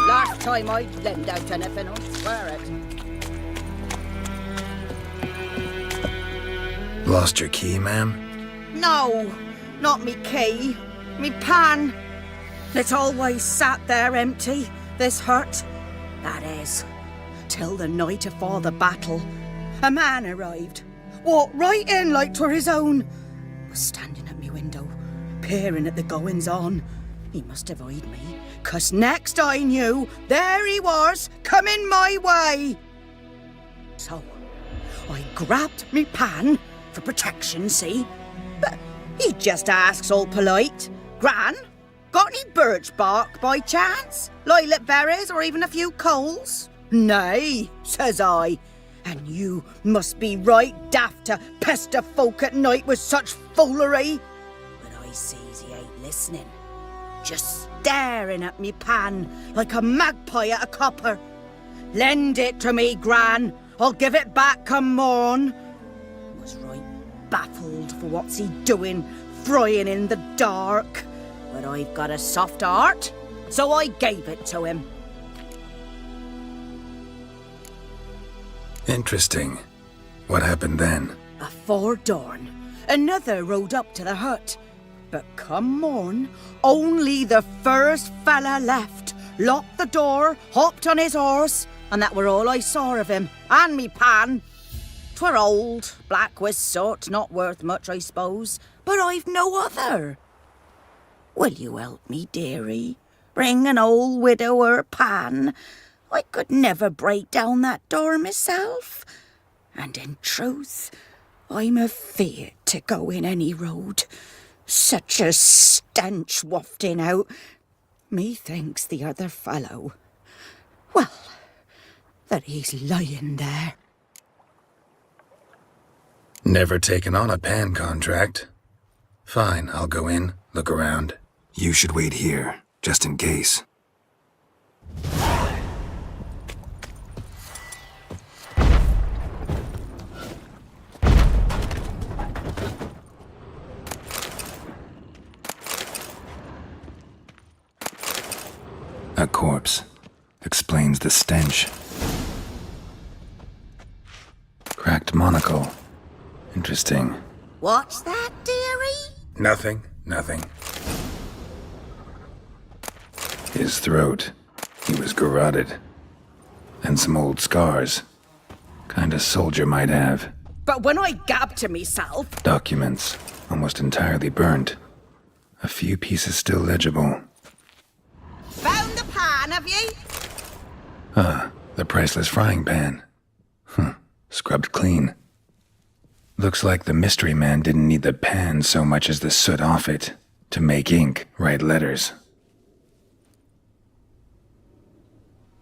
Speaker 18: Last time I'd lend out anything, I swear it.
Speaker 2: Lost your key, ma'am?
Speaker 18: No, not me key. Me pan. It's always sat there empty, this hut. That is, till the night afore the battle. A man arrived, walked right in like 'twere his own. Was standing at me window, peering at the goings-on. He must have eyed me, 'cause next I knew, there he was, coming my way. So, I grabbed me pan for protection, see? But he just asks all polite, Gran, got any birch bark by chance? Lilac berries or even a few coals? Nay, says I. And you must be right daft to pester folk at night with such foolery. But I sees he ain't listening. Just staring at me pan like a magpie at a copper. Lend it to me, Gran. I'll give it back come morn. Was right baffled for what's he doing, frying in the dark. But I've got a soft heart, so I gave it to him.
Speaker 2: Interesting. What happened then?
Speaker 18: Afore dawn, another rode up to the hut. But come morn, only the first fella left, locked the door, hopped on his horse, and that were all I saw of him, and me pan. 'Twere old, black with soot, not worth much, I suppose, but I've no other. Will you help me, dearie? Bring an old widower pan. I could never break down that door myself. And in truth, I'm afeard to go in any road. Such a stench wafting out. Methinks the other fellow, well, that he's lying there.
Speaker 2: Never taken on a pan contract. Fine, I'll go in, look around. You should wait here, just in case. A corpse. Explains the stench. Cracked monocle. Interesting.
Speaker 18: What's that, dearie?
Speaker 2: Nothing. His throat. He was garroted. And some old scars. Kind a soldier might have.
Speaker 18: But when I gab to myself...
Speaker 2: Documents. Almost entirely burnt. A few pieces still legible.
Speaker 18: Found the pan, have ye?
Speaker 2: The priceless frying pan. Scrubbed clean. Looks like the mystery man didn't need the pan so much as the soot off it to make ink, write letters.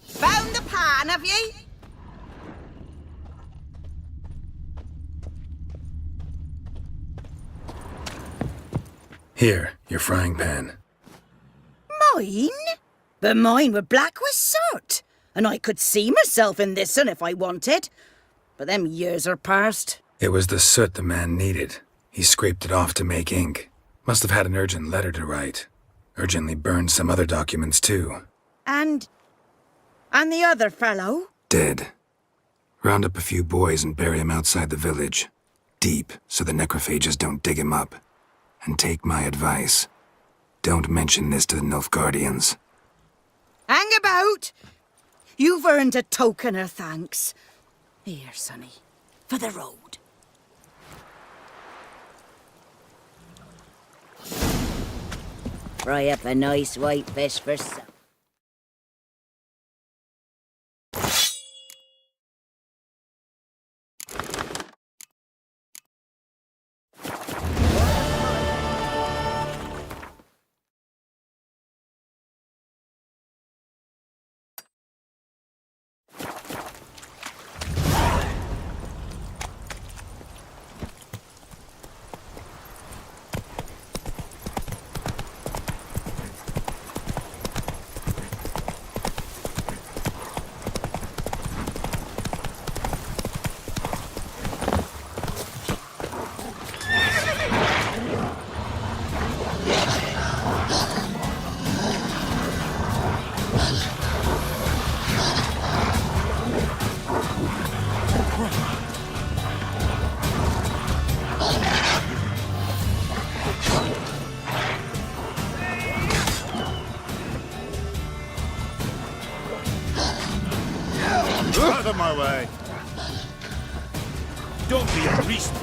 Speaker 18: Found the pan, have ye?
Speaker 2: Here, your frying pan.
Speaker 18: Mine? But mine were black with soot, and I could see myself in this one if I wanted. But them years are past.
Speaker 2: It was the soot the man needed. He scraped it off to make ink. Must have had an urgent letter to write. Urgently burned some other documents too.
Speaker 18: And the other fellow?
Speaker 2: Dead. Round up a few boys and bury him outside the village. Deep, so the necrophages don't dig him up. And take my advice. Don't mention this to the Nilfgaardians.
Speaker 18: Hang about! You've earned a token of thanks. Here, sonny, for the road. Fry up a nice white fish for supper.
Speaker 17: Out of my way! Don't be a priest!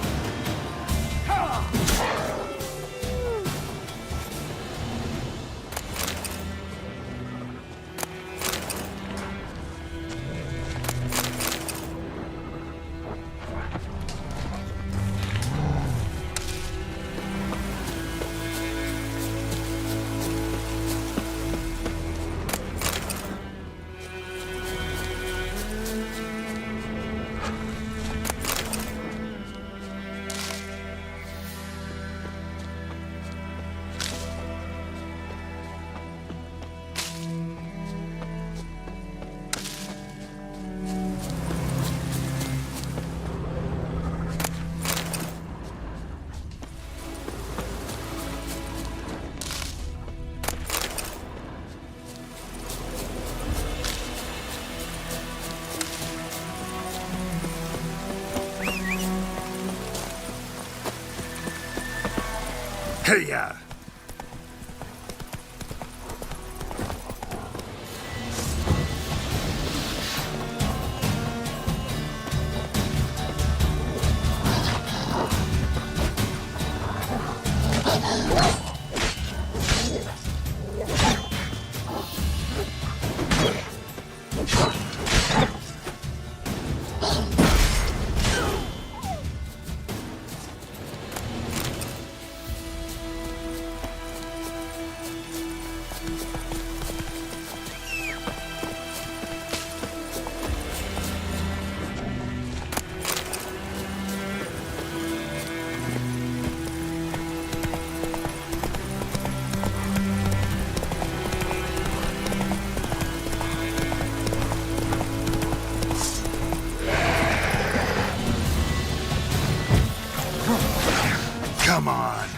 Speaker 7: Yeah. Come on.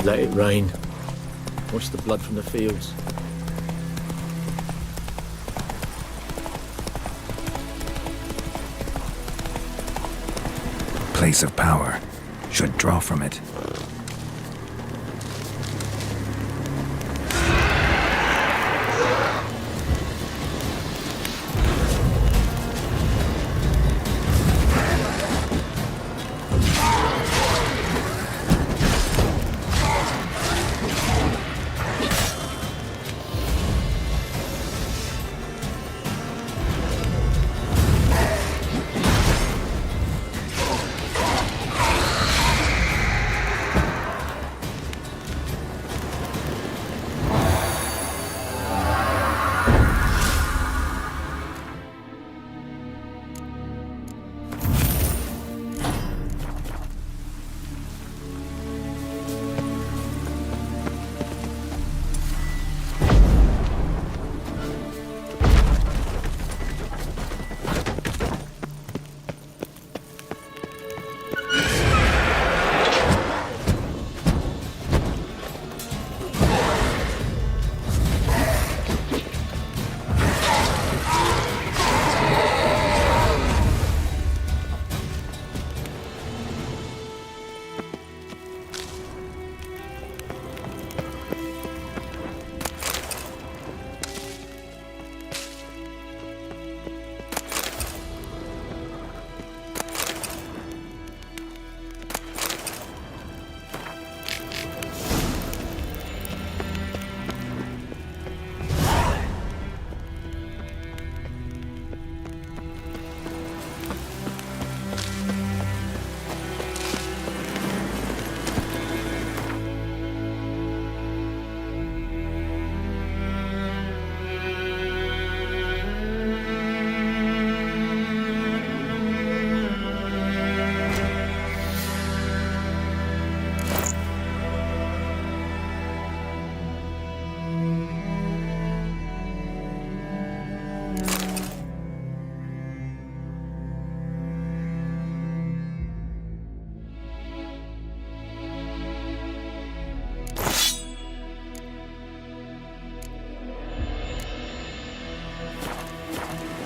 Speaker 15: Let it rain. Wash the blood from the fields.
Speaker 2: Place of power should draw from it.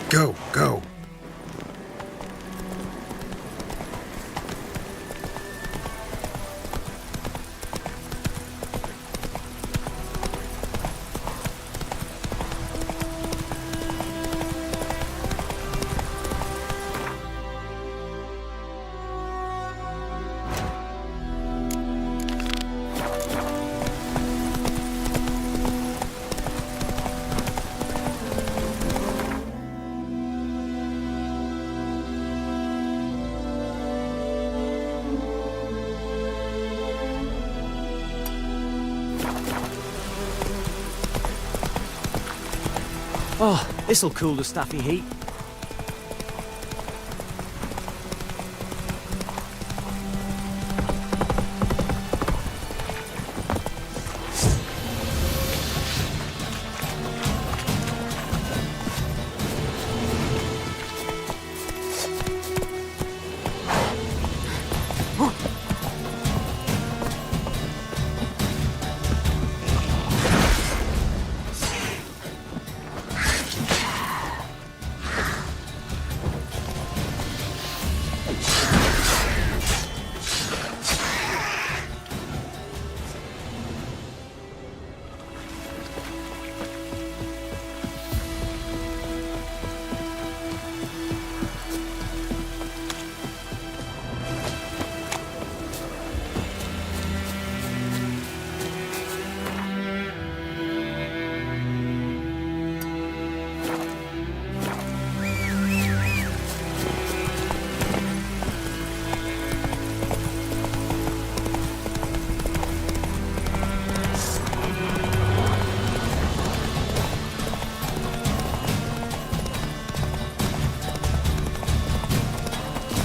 Speaker 7: Go, go.
Speaker 15: Oh, this'll cool the stuffy heat.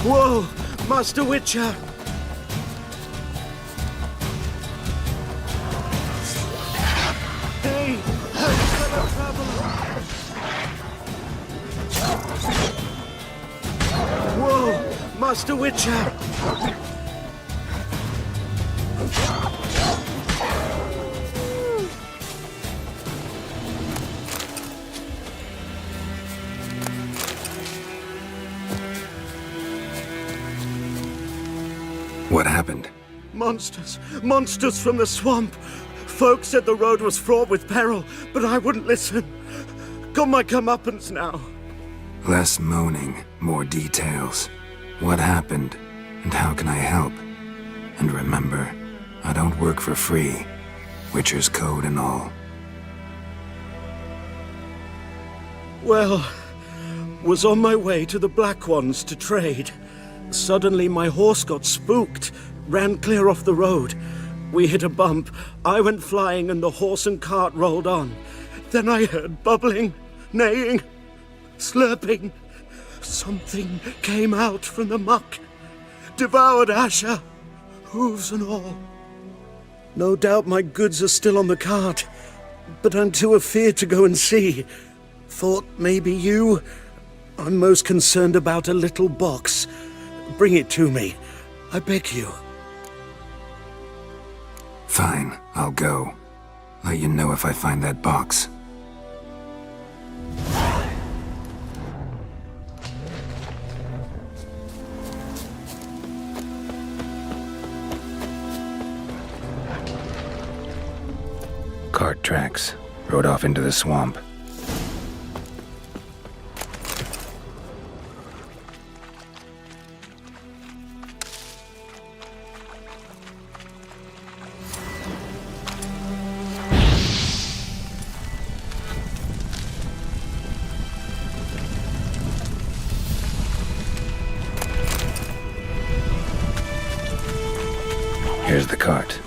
Speaker 9: Whoa, Master Witcher! Hey, fellow traveler! Whoa, Master Witcher!
Speaker 2: What happened?
Speaker 9: Monsters! Monsters from the swamp! Folk said the road was fraught with peril, but I wouldn't listen. Got my comeuppance now.
Speaker 2: Less moaning, more details. What happened, and how can I help? And remember, I don't work for free. Witcher's code and all.
Speaker 9: Well, was on my way to the Black Ones to trade. Suddenly my horse got spooked, ran clear off the road. We hit a bump, I went flying and the horse and cart rolled on. Then I heard bubbling, neighing, slurping. Something came out from the muck, devoured Asher, hooves and all. No doubt my goods are still on the cart, but I'm too afeard to go and see. Thought maybe you... I'm most concerned about a little box. Bring it to me. I beg you.
Speaker 2: Fine, I'll go. Let you know if I find that box. Cart tracks. Rode off into the swamp. Here's the cart.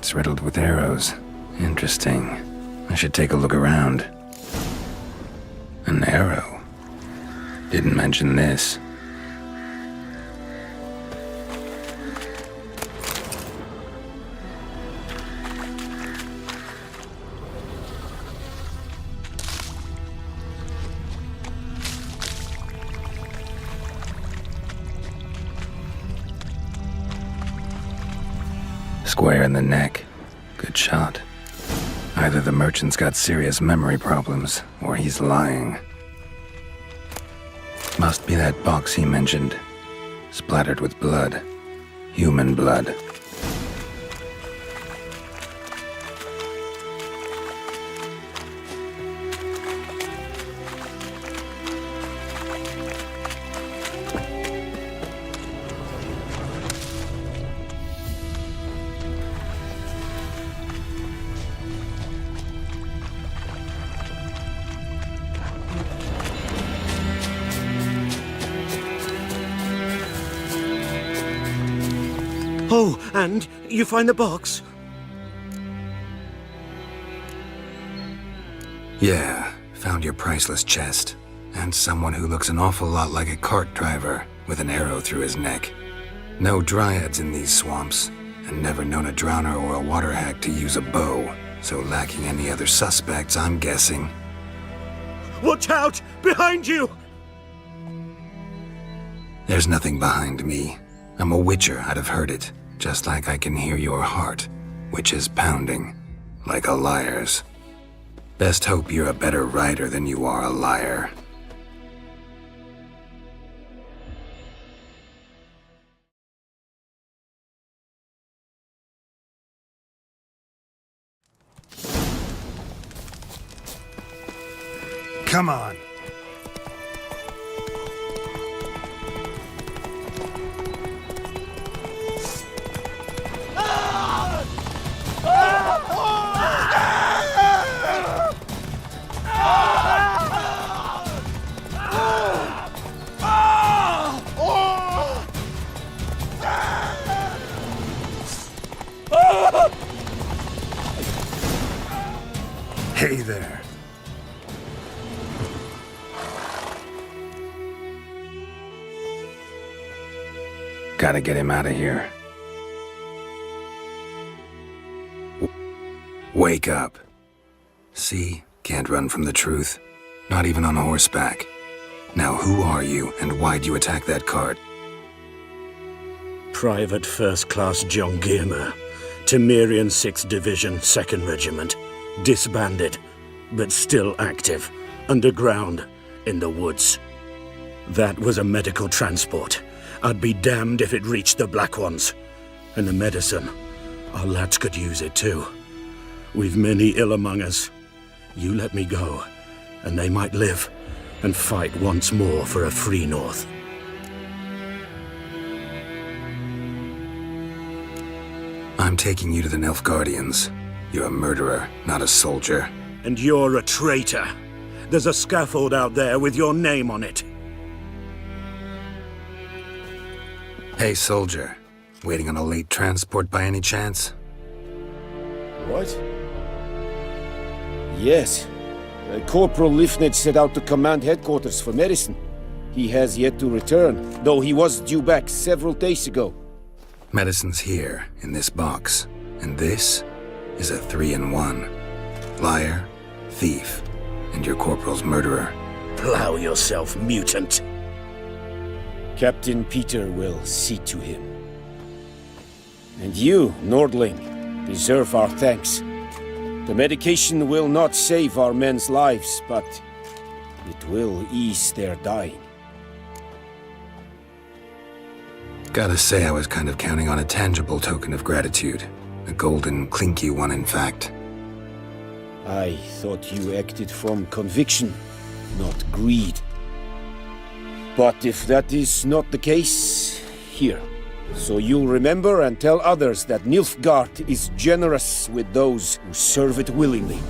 Speaker 2: hearts riddled with arrows. Interesting. I should take a look around. An arrow. Didn't mention this. Square in the neck. Good shot. Either the merchant's got serious memory problems, or he's lying. Must be that box he mentioned. Splattered with blood. Human blood.
Speaker 9: Oh, and you find the box?
Speaker 2: Yeah, found your priceless chest. And someone who looks an awful lot like a cart driver, with an arrow through his neck. No dryads in these swamps, and never known a drowner or a water hack to use a bow. So lacking any other suspects, I'm guessing.
Speaker 9: Watch out! Behind you!
Speaker 2: There's nothing behind me. I'm a witcher, I'd have heard it. Just like I can hear your heart, which is pounding, like a liar's. Best hope you're a better rider than you are a liar.
Speaker 7: Come on. Hey there.
Speaker 2: Gotta get him out of here. Wake up. See? Can't run from the truth. Not even on horseback. Now who are you, and why'd you attack that cart?
Speaker 9: Private First Class John Giermer, Temerian 6th Division, 2nd Regiment. Disbanded, but still active, underground, in the woods. That was a medical transport. I'd be damned if it reached the Black Ones. And the medicine, our lads could use it too. We've many ill among us. You let me go, and they might live, and fight once more for a free North.
Speaker 2: I'm taking you to the Nilfgaardians. You're a murderer, not a soldier.
Speaker 9: And you're a traitor. There's a scaffold out there with your name on it.
Speaker 2: Hey, soldier. Waiting on a late transport by any chance?
Speaker 19: What? Yes. Corporal Lifned set out to command headquarters for medicine. He has yet to return, though he was due back several days ago.
Speaker 2: Medicine's here, in this box. And this is a 3-in-1. Liar, thief, and your corporal's murderer.
Speaker 9: Plow yourself, mutant.
Speaker 19: Captain Peter will see to him. And you, Nordling, deserve our thanks. The medication will not save our men's lives, but it will ease their dying.
Speaker 2: Gotta say, I was kind of counting on a tangible token of gratitude. A golden, clinky one, in fact.
Speaker 19: I thought you acted from conviction, not greed. But if that is not the case, here. So you'll remember and tell others that Nilfgaard is generous with those who serve it willingly.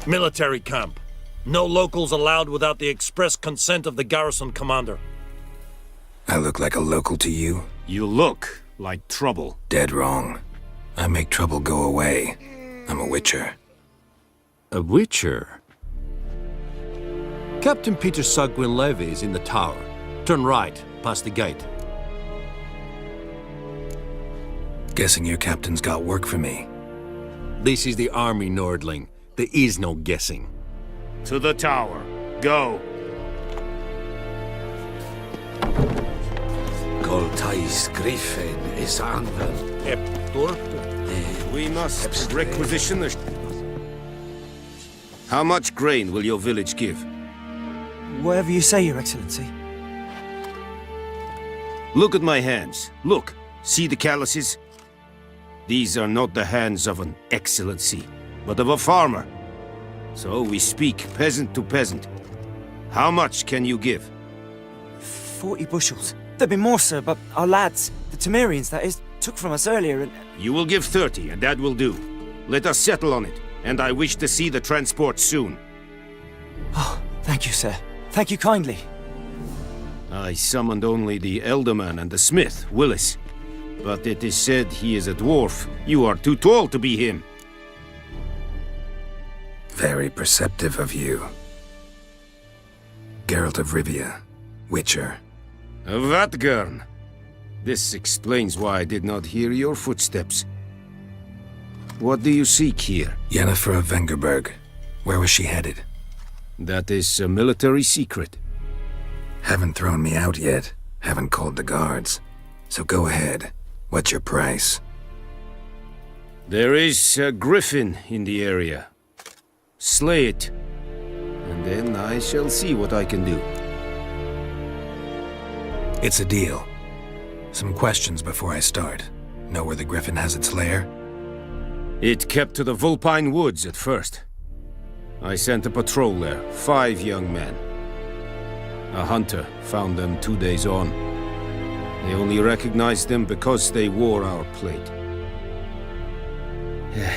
Speaker 20: Military camp. No locals allowed without the express consent of the garrison commander.
Speaker 2: I look like a local to you?
Speaker 7: You look like trouble.
Speaker 2: Dead wrong. I make trouble go away. I'm a witcher.
Speaker 7: A witcher? Captain Peter Sagwin Levy is in the tower. Turn right, past the gate.
Speaker 2: Guessing your captain's got work for me.
Speaker 7: This is the army, Nordling. There is no guessing.
Speaker 19: To the tower. Go.
Speaker 16: Goltais Griffin is anven.
Speaker 19: We must requisition the... How much grain will your village give?
Speaker 21: Whatever you say, Your Excellency.
Speaker 19: Look at my hands. Look. See the calluses? These are not the hands of an excellency, but of a farmer. So we speak peasant to peasant. How much can you give?
Speaker 21: 40 bushels. There'd be more, sir, but our lads, the Temerians, that is, took from us earlier and...
Speaker 19: You will give 30, and that will do. Let us settle on it, and I wish to see the transport soon.
Speaker 21: Oh, thank you, sir. Thank you kindly.
Speaker 19: I summoned only the Elderman and the smith, Willis. But it is said he is a dwarf. You are too tall to be him.
Speaker 2: Very perceptive of you. Geralt of Rivia, Witcher.
Speaker 19: Vatgern. This explains why I did not hear your footsteps. What do you seek here?
Speaker 2: Yennefer of Vengerberg. Where was she headed?
Speaker 19: That is a military secret.
Speaker 2: Haven't thrown me out yet. Haven't called the guards. So go ahead. What's your price?
Speaker 19: There is a griffin in the area. Slay it. And then I shall see what I can do.
Speaker 2: It's a deal. Some questions before I start. Know where the griffin has its lair?
Speaker 19: It kept to the Vulpine Woods at first. I sent a patrol there, 5 young men. A hunter found them 2 days on. They only recognized them because they wore our plate.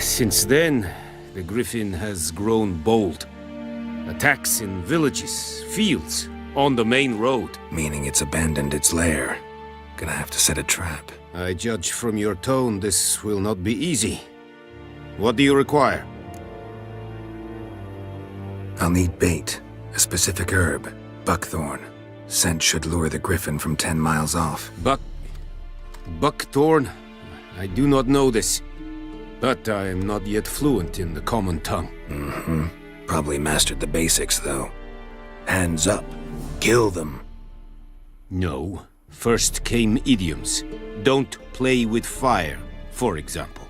Speaker 19: Since then, the griffin has grown bold. Attacks in villages, fields, on the main road.
Speaker 2: Meaning it's abandoned its lair. Gonna have to set a trap.
Speaker 19: I judge from your tone this will not be easy. What do you require?
Speaker 2: I'll need bait, a specific herb, buckthorn. Scent should lure the griffin from 10 miles off.
Speaker 19: Buckthorn? I do not know this. But I am not yet fluent in the common tongue.
Speaker 2: Mm-hmm. Probably mastered the basics, though. Hands up. Kill them.
Speaker 19: No. First came idioms. Don't play with fire, for example.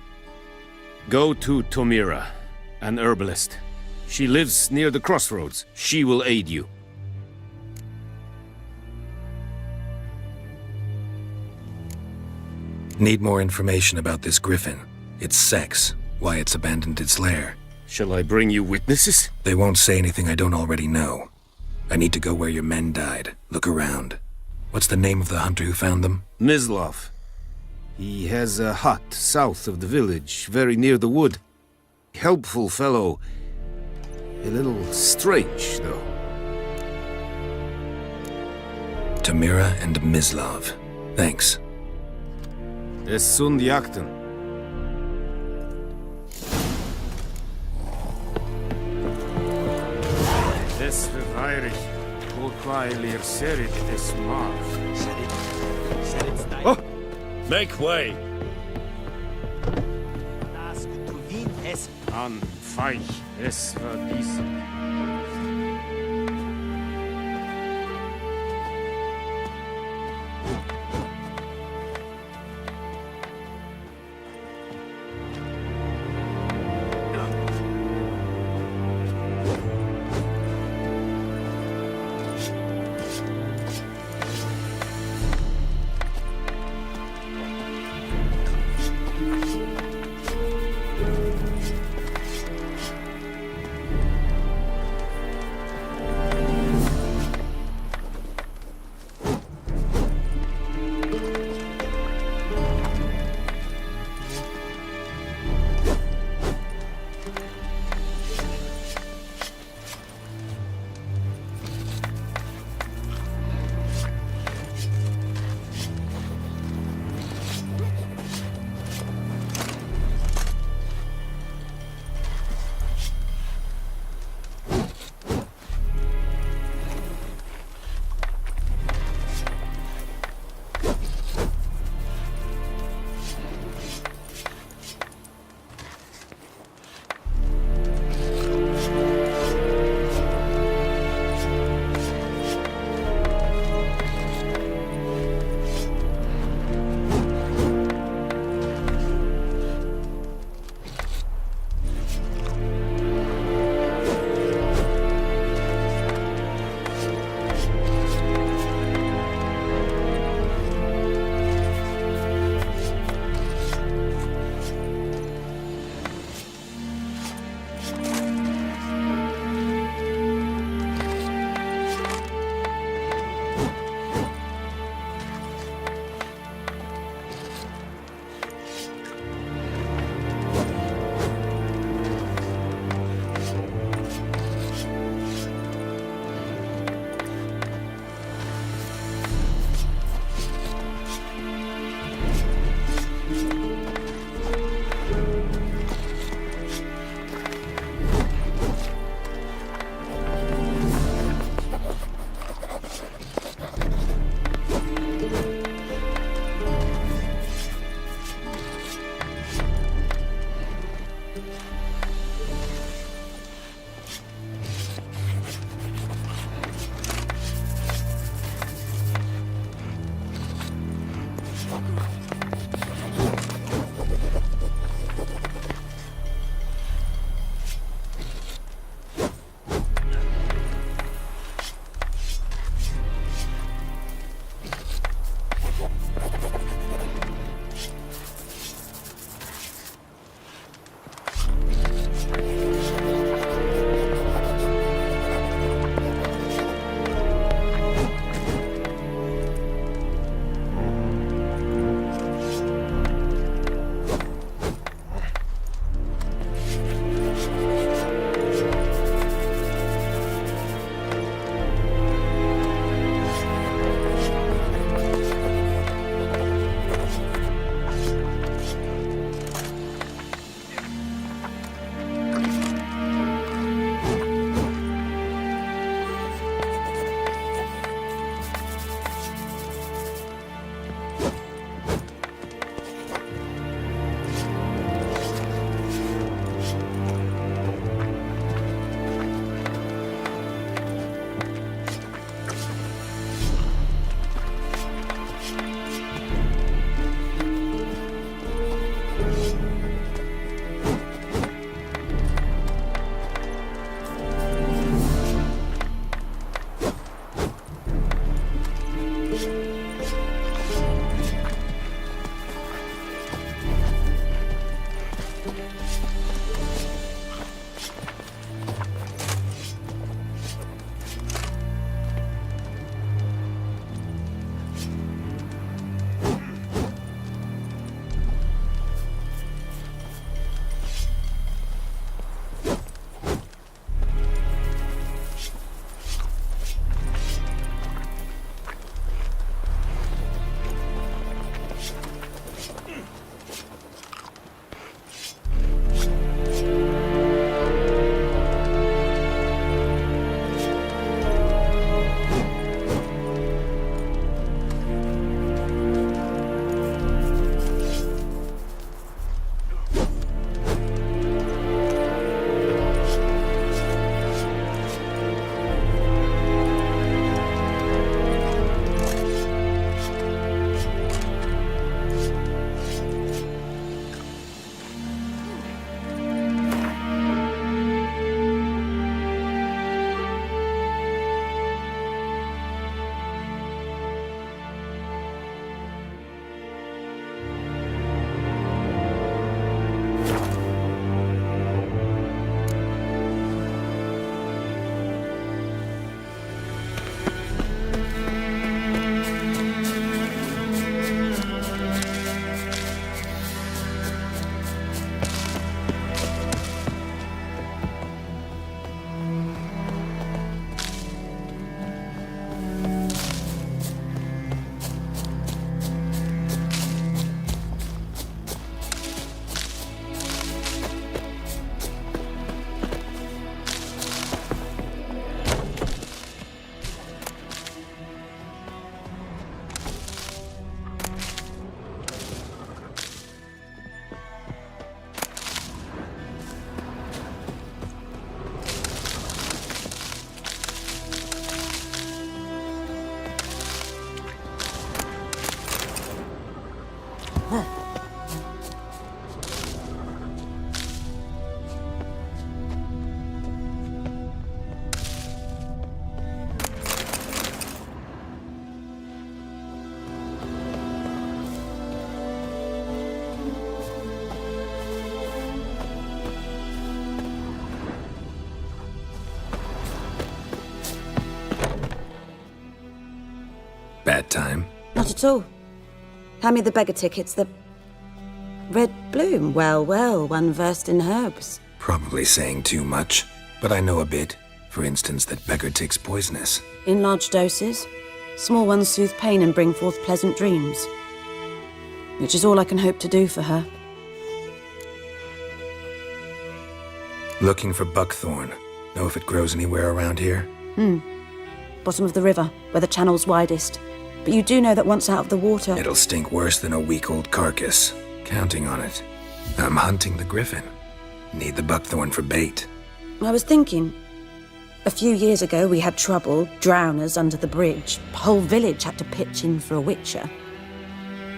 Speaker 19: Go to Tomira, an herbalist. She lives near the crossroads. She will aid you.
Speaker 2: Need more information about this griffin. Its sex, why it's abandoned its lair.
Speaker 19: Shall I bring you witnesses?
Speaker 2: They won't say anything I don't already know. I need to go where your men died. Look around. What's the name of the hunter who found them?
Speaker 19: Mislav. He has a hut south of the village, very near the wood. Helpful fellow. A little strange, though.
Speaker 2: Tamira and Mislav. Thanks.
Speaker 19: Es sund jakten. Des verweirig. Volkwailir serit des marv.
Speaker 20: Oh! Make way!
Speaker 19: An feich es verdiesen.
Speaker 2: Bad time?
Speaker 10: Not at all. Hand me the beggar tickets, the... Red bloom. Well, well, one versed in herbs.
Speaker 2: Probably saying too much, but I know a bit. For instance, that beggar tick's poisonous.
Speaker 10: In large doses. Small ones soothe pain and bring forth pleasant dreams. Which is all I can hope to do for her.
Speaker 2: Looking for buckthorn. Know if it grows anywhere around here?
Speaker 10: Bottom of the river, where the channel's widest. But you do know that once out of the water...
Speaker 2: It'll stink worse than a week-old carcass. Counting on it. I'm hunting the griffin. Need the buckthorn for bait.
Speaker 10: I was thinking... A few years ago, we had trouble, drowners under the bridge. The whole village had to pitch in for a witcher.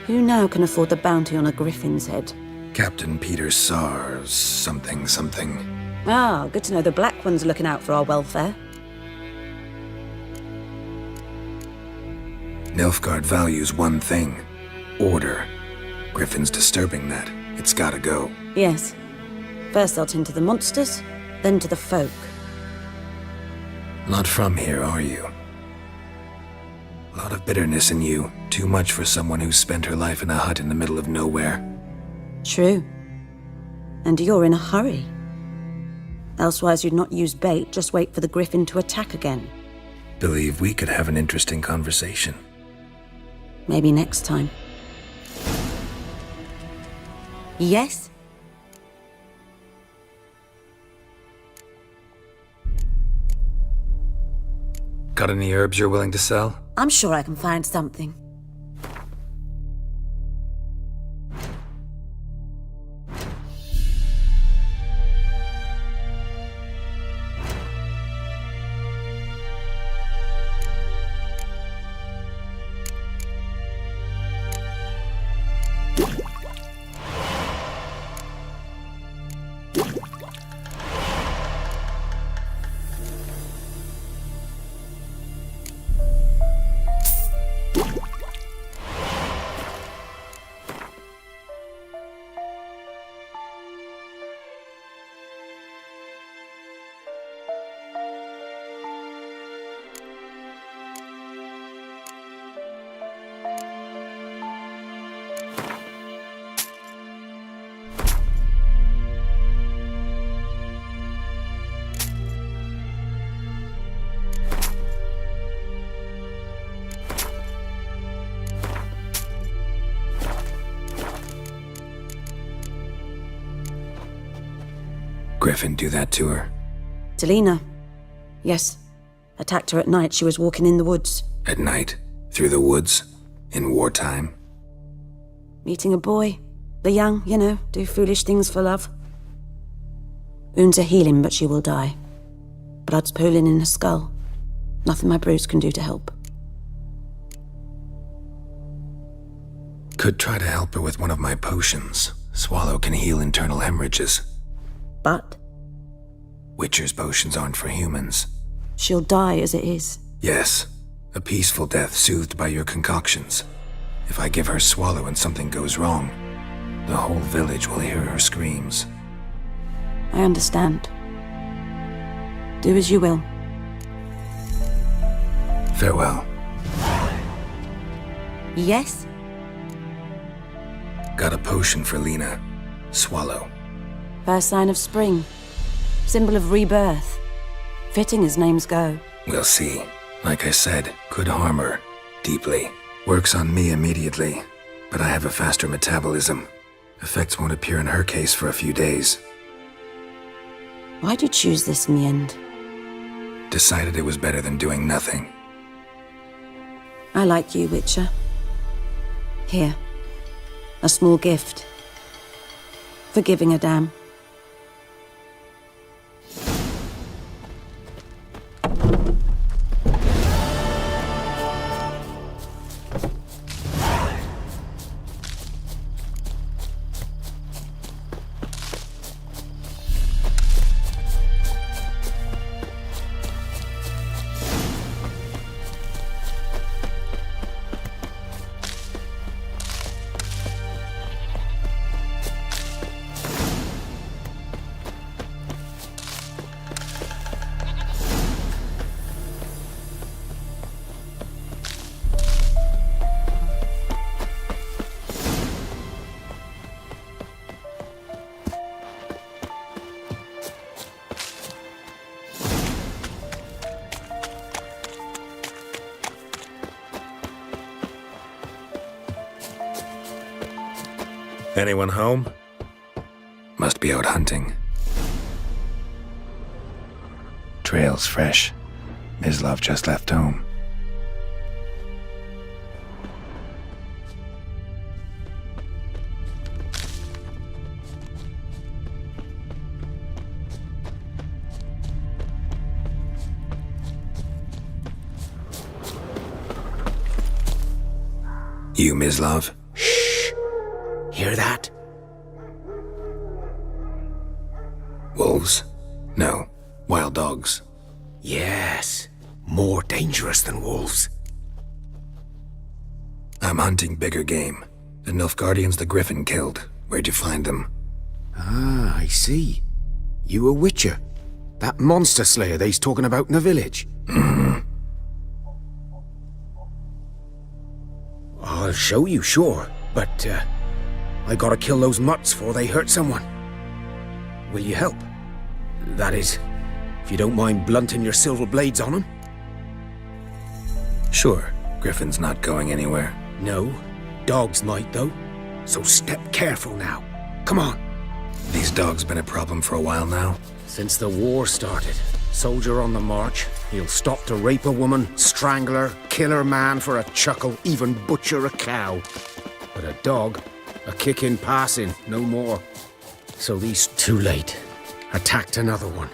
Speaker 10: Who now can afford the bounty on a griffin's head?
Speaker 2: Captain Peter Sars, something.
Speaker 10: Ah, good to know the Black One's looking out for our welfare.
Speaker 2: Nilfgaard values one thing. Order. Griffin's disturbing that. It's gotta go.
Speaker 10: Yes. First I'll tend to the monsters, then to the folk.
Speaker 2: Not from here, are you? A lot of bitterness in you. Too much for someone who's spent her life in a hut in the middle of nowhere.
Speaker 10: True. And you're in a hurry. Elsewise you'd not use bait, just wait for the griffin to attack again.
Speaker 2: Believe we could have an interesting conversation.
Speaker 10: Maybe next time. Yes?
Speaker 2: Got any herbs you're willing to sell?
Speaker 10: I'm sure I can find something.
Speaker 2: Griffin do that to her?
Speaker 10: Delina. Yes. Attacked her at night. She was walking in the woods.
Speaker 2: At night? Through the woods? In wartime?
Speaker 10: Meeting a boy. The young, you know, do foolish things for love. Wounds are healing, but she will die. Blood's pooling in her skull. Nothing my bruise can do to help.
Speaker 2: Could try to help her with one of my potions. Swallow can heal internal hemorrhages.
Speaker 10: But?
Speaker 2: Witcher's potions aren't for humans.
Speaker 10: She'll die as it is.
Speaker 2: Yes. A peaceful death soothed by your concoctions. If I give her Swallow and something goes wrong, the whole village will hear her screams.
Speaker 10: I understand. Do as you will.
Speaker 2: Farewell.
Speaker 10: Yes?
Speaker 2: Got a potion for Lena. Swallow.
Speaker 10: First sign of spring. Symbol of rebirth. Fitting as names go.
Speaker 2: We'll see. Like I said, could harm her. Deeply. Works on me immediately. But I have a faster metabolism. Effects won't appear in her case for a few days.
Speaker 10: Why'd you choose this in the end?
Speaker 2: Decided it was better than doing nothing.
Speaker 10: I like you, Witcher. Here. A small gift. For giving a damn.
Speaker 3: Anyone home?
Speaker 2: Must be out hunting. Trail's fresh. Mislav just left home. You, Mislav?
Speaker 17: Shh! Hear that?
Speaker 2: Wolves? No. Wild dogs.
Speaker 17: Yes. More dangerous than wolves.
Speaker 2: I'm hunting bigger game. The Nilfgaardians the Griffin killed. Where'd you find them?
Speaker 17: Ah, I see. You a witcher? That monster slayer they's talking about in the village?
Speaker 2: Mm-hmm.
Speaker 17: I'll show you, sure. But, I gotta kill those mutts before they hurt someone. Will you help? That is, if you don't mind blunting your silver blades on them?
Speaker 2: Sure. Griffin's not going anywhere.
Speaker 17: No. Dogs might, though. So step careful now. Come on.
Speaker 2: These dogs been a problem for a while now?
Speaker 17: Since the war started. Soldier on the march. He'll stop to rape a woman, strangle her, kill her man for a chuckle, even butcher a cow. But a dog, a kick in passing, no more. So these too late. Attacked another one.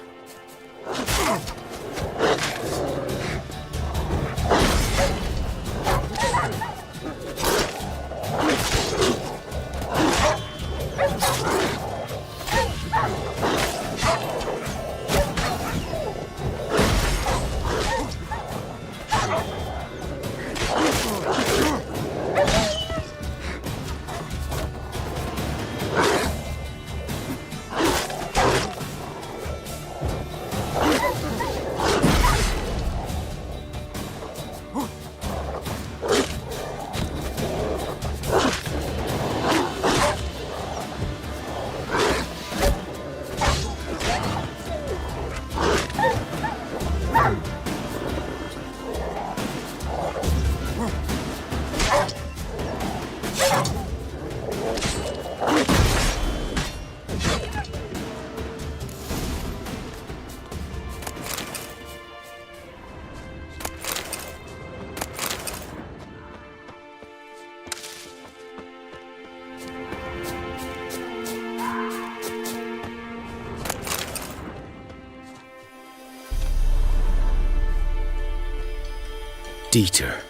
Speaker 17: Dieter.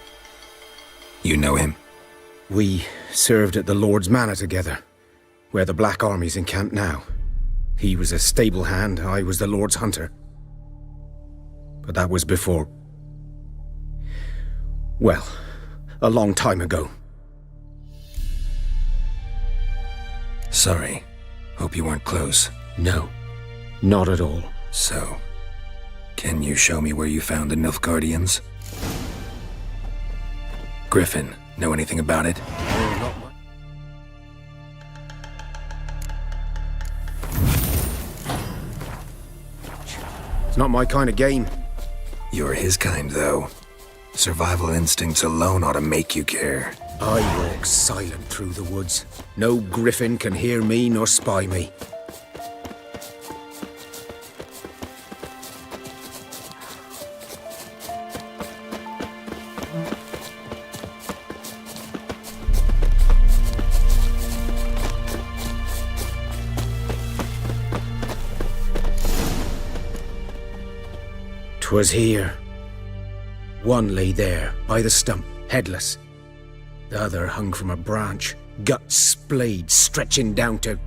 Speaker 2: You know him?
Speaker 17: We served at the Lord's Manor together, where the Black Army's encamped now. He was a stable hand, I was the Lord's hunter. But that was before... well, a long time ago.
Speaker 2: Sorry. Hope you weren't close.
Speaker 17: No, not at all.
Speaker 2: So, can you show me where you found the Nilfgaardians? Griffin, know anything about it?
Speaker 17: It's not my kind of game.
Speaker 2: You're his kind, though. Survival instincts alone ought to make you care.
Speaker 17: I walk silent through the woods. No griffin can hear me nor spy me. 'Twas here. One lay there, by the stump, headless. The other hung from a branch, guts splayed, stretching down to...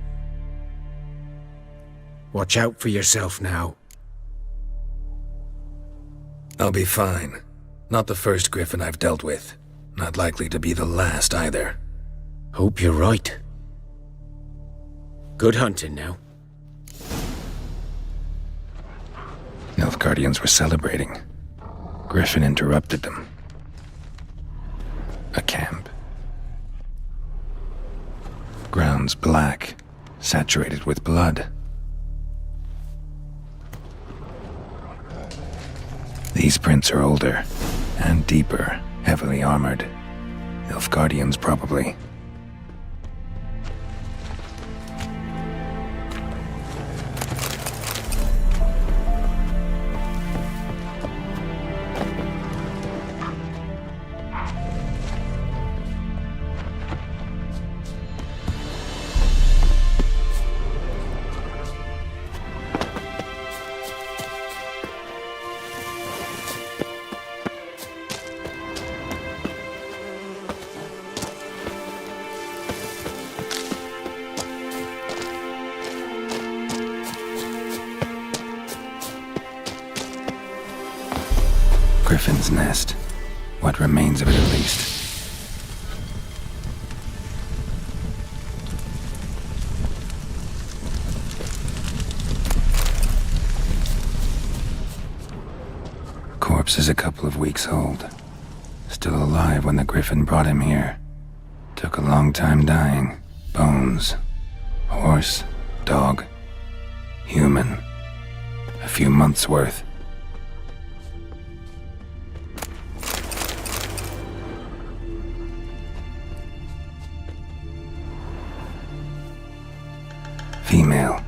Speaker 17: Watch out for yourself now.
Speaker 2: I'll be fine. Not the first griffin I've dealt with. Not likely to be the last either.
Speaker 17: Hope you're right. Good hunting now.
Speaker 2: Nilfgaardians were celebrating. Griffin interrupted them. A camp. Grounds black, saturated with blood. These prints are older and deeper, heavily armored. Nilfgaardians, probably. Griffin's nest. What remains of it, at least. Corpse is a couple of weeks old. Still alive when the Griffin brought him here. Took a long time dying. Bones. Horse. Dog. Human. A few months' worth. Female.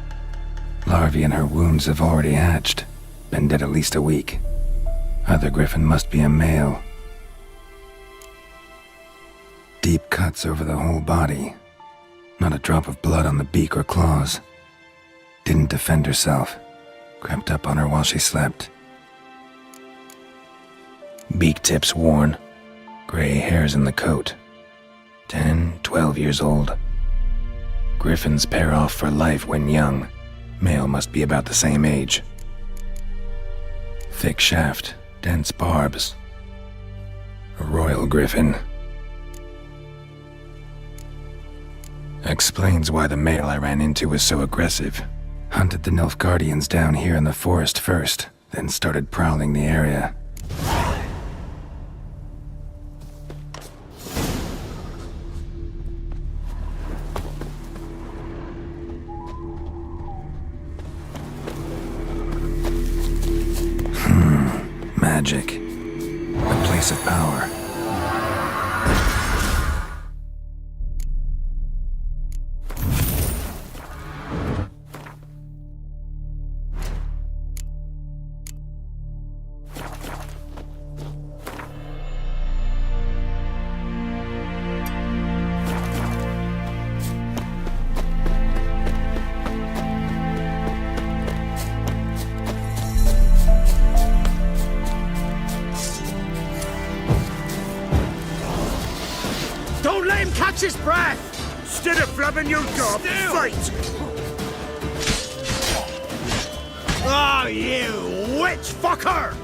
Speaker 2: Larvae in her wounds have already hatched. Been dead at least a week. Other Griffin must be a male. Deep cuts over the whole body. Not a drop of blood on the beak or claws. Didn't defend herself. Crept up on her while she slept. Beak tips worn. Gray hairs in the coat. 10, 12 years old. Griffins pair off for life when young. Male must be about the same age. Thick shaft, dense barbs. A royal griffin. Explains why the male I ran into was so aggressive. Hunted the Nilfgaardians down here in the forest first, then started prowling the area. Magic. A place of power.
Speaker 17: Don't let him catch his breath! Instead of flabbing your gob, fight! Oh, you witch fucker!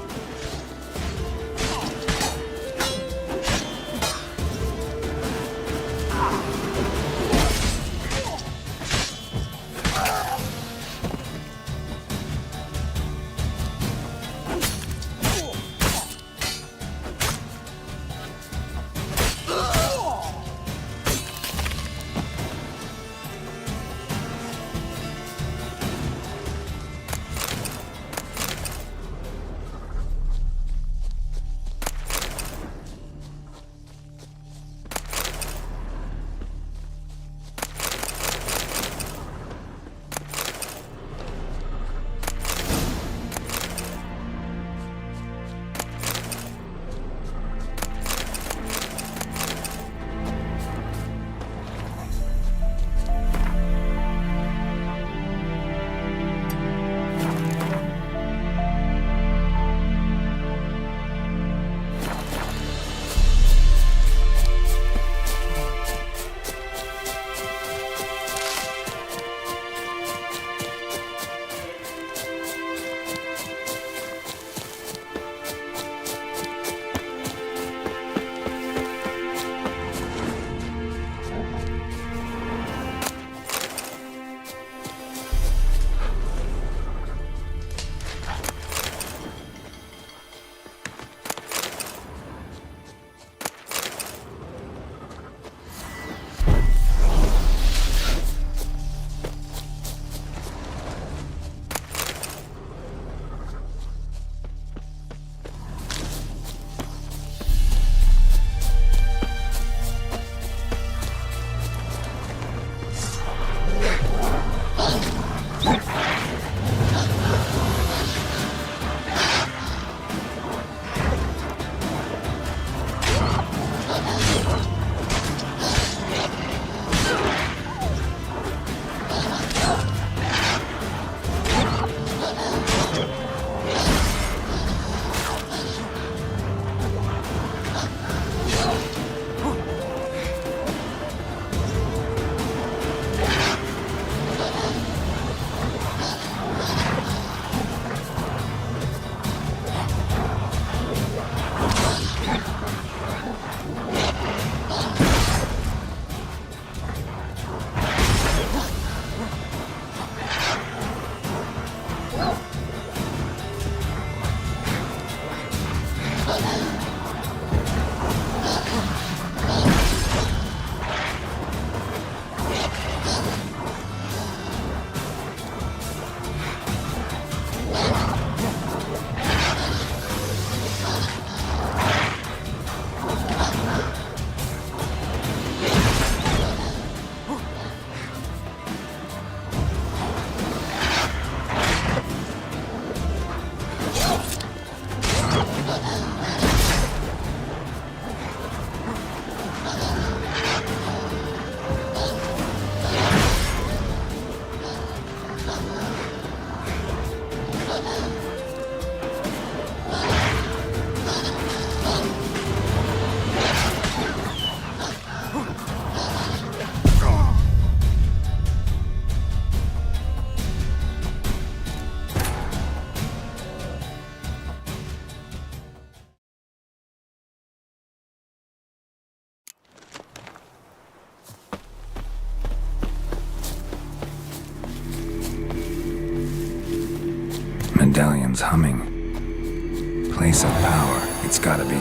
Speaker 2: medallion's humming. Place of power, it's gotta be.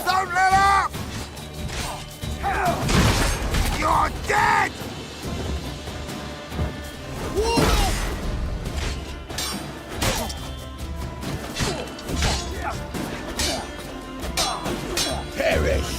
Speaker 13: Don't let up! You're dead! Perish!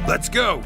Speaker 17: Let's go!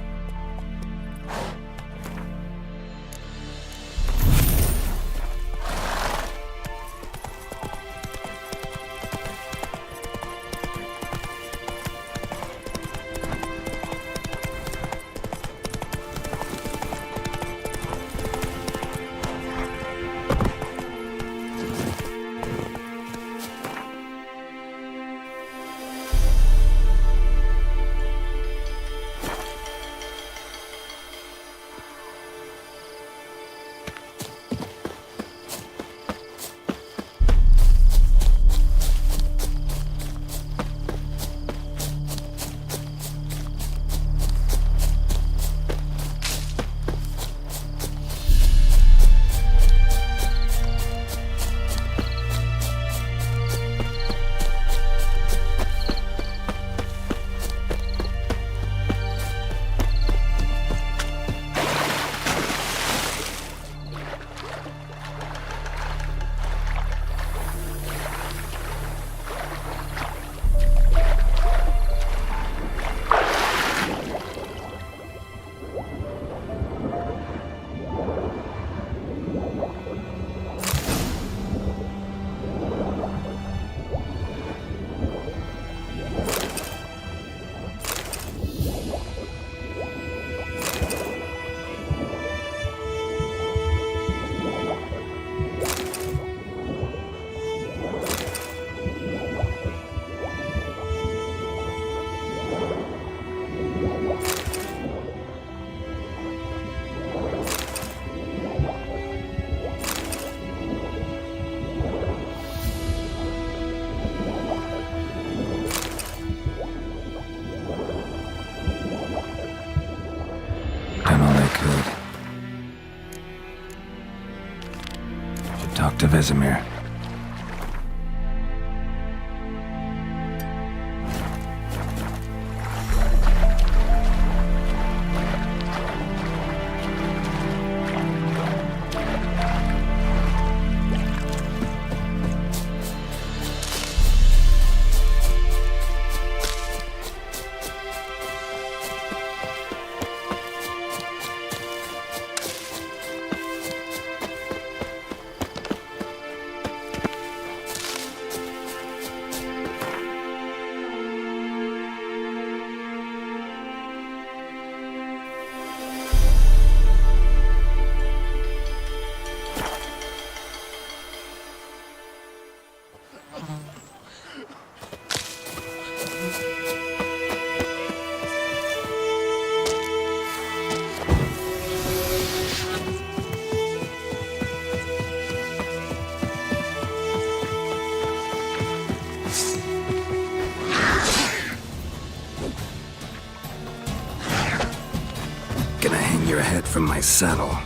Speaker 2: Talk to Vesemir. your head from my saddle.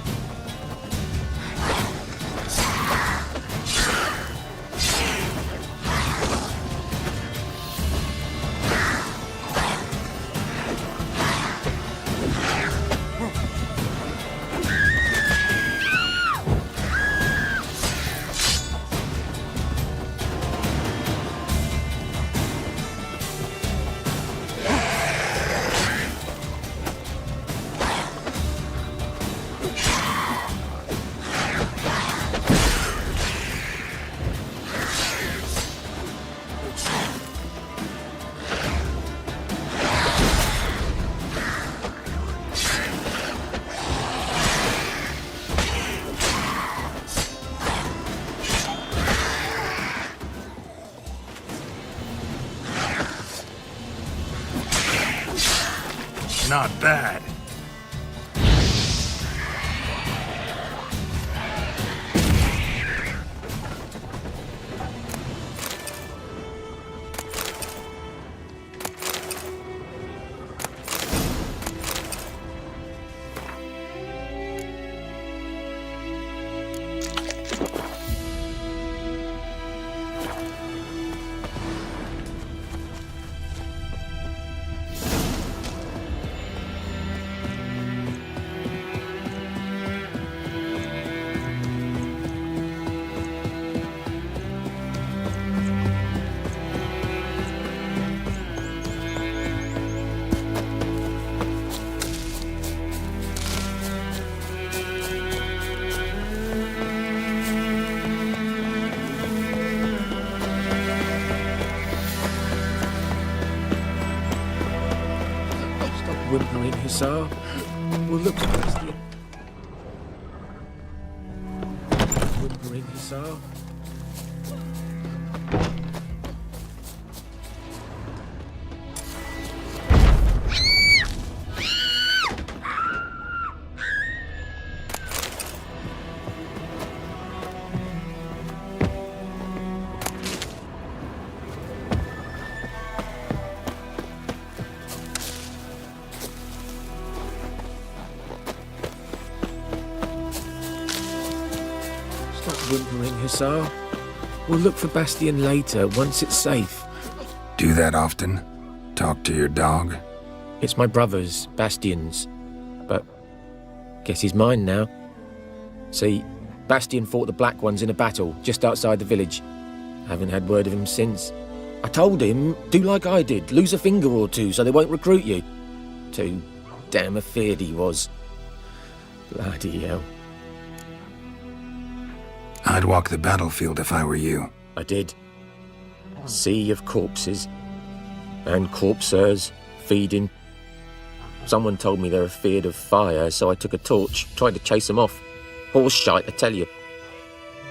Speaker 4: Not bad.
Speaker 15: Whimpering hussar. Well, look, Sebastian. Whimpering hussar. Whimpering hussar. We'll look for Bastien later, once it's safe.
Speaker 2: Do that often? Talk to your dog?
Speaker 15: It's my brother's, Bastien's. But guess he's mine now. See, Bastien fought the Black Ones in a battle just outside the village. Haven't had word of him since. I told him, do like I did, lose a finger or two so they won't recruit you. Too damn afeard he was. Bloody hell.
Speaker 2: I'd walk the battlefield if I were you.
Speaker 15: I did. Sea of corpses. And corpsers, feeding. Someone told me they're afeard of fire, so I took a torch, tried to chase them off. Horse shite, I tell you.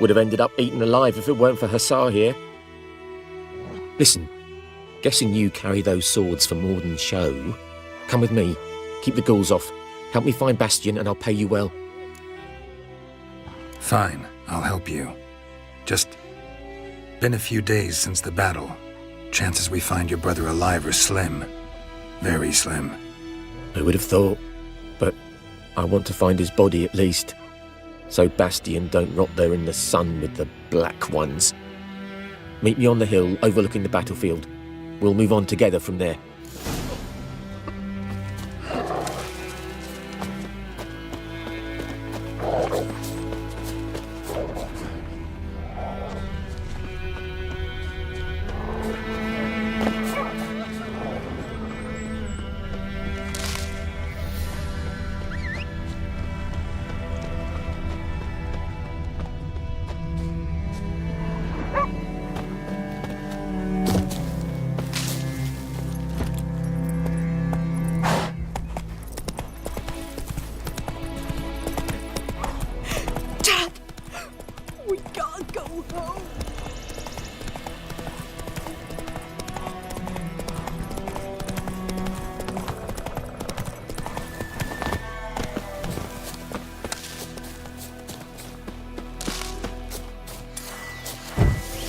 Speaker 15: Would have ended up eaten alive if it weren't for Hussar here. Listen, guessing you carry those swords for more than show. Come with me, keep the ghouls off. Help me find Bastien and I'll pay you well.
Speaker 2: Fine, I'll help you. Just been a few days since the battle. Chances we find your brother alive are slim. Very slim.
Speaker 15: Who would have thought? But I want to find his body at least. So Bastien don't rot there in the sun with the Black Ones. Meet me on the hill overlooking the battlefield. We'll move on together from there.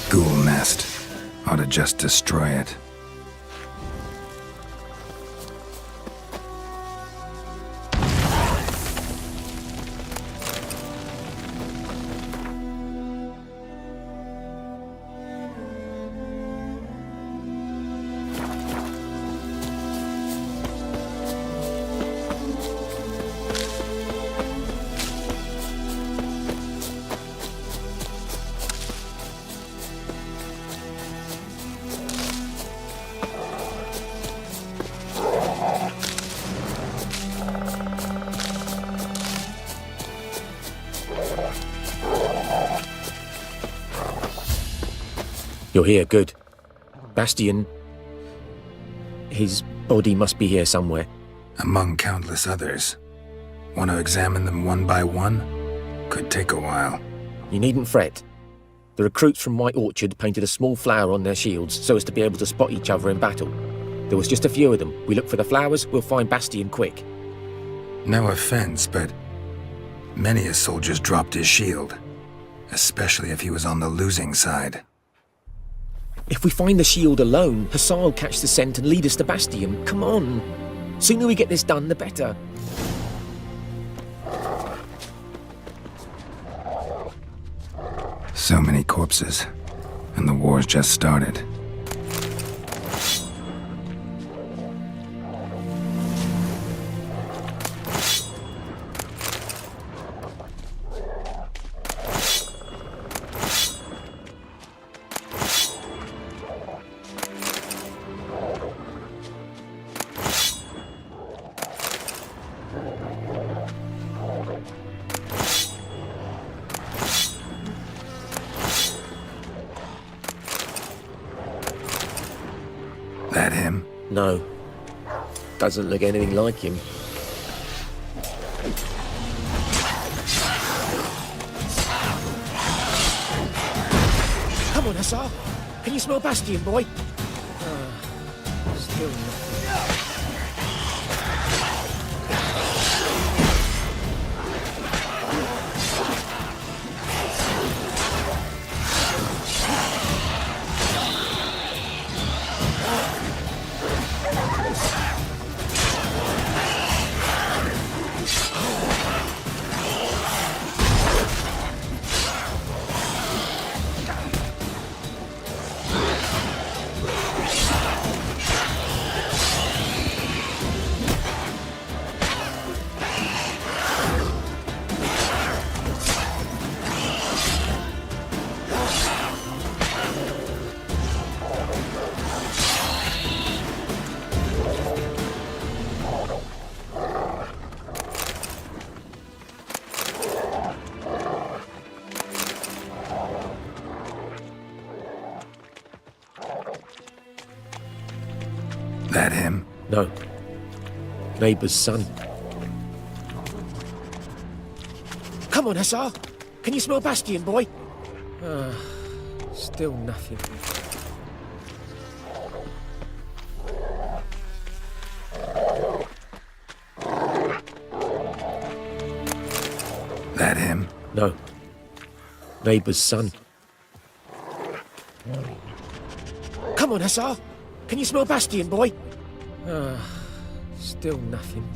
Speaker 2: Ghoul nest. Ought to just destroy it.
Speaker 15: You're here, good. Bastian... His body must be here somewhere.
Speaker 2: Among countless others. Want to examine them one by one? Could take a while.
Speaker 15: You needn't fret. The recruits from White Orchard painted a small flower on their shields so as to be able to spot each other in battle. There was just a few of them. We look for the flowers, we'll find Bastian quick.
Speaker 2: No offense, but many a soldier's dropped his shield. Especially if he was on the losing side.
Speaker 15: If we find the shield alone, Hussar will catch the scent and lead us to Bastian. Come on. Sooner we get this done, the better.
Speaker 2: So many corpses, and the war's just started. That him?
Speaker 15: No. Doesn't look anything like him. Come on, Hussar. Can you smell Bastian, boy? Still nothing.
Speaker 2: That him?
Speaker 15: No. Neighbour's son. Come on, Hussar. Can you smell Bastian, boy? Still nothing.
Speaker 2: That him?
Speaker 15: No. Neighbour's son. Come on, Hussar. Can you smell Bastian, boy? Still nothing.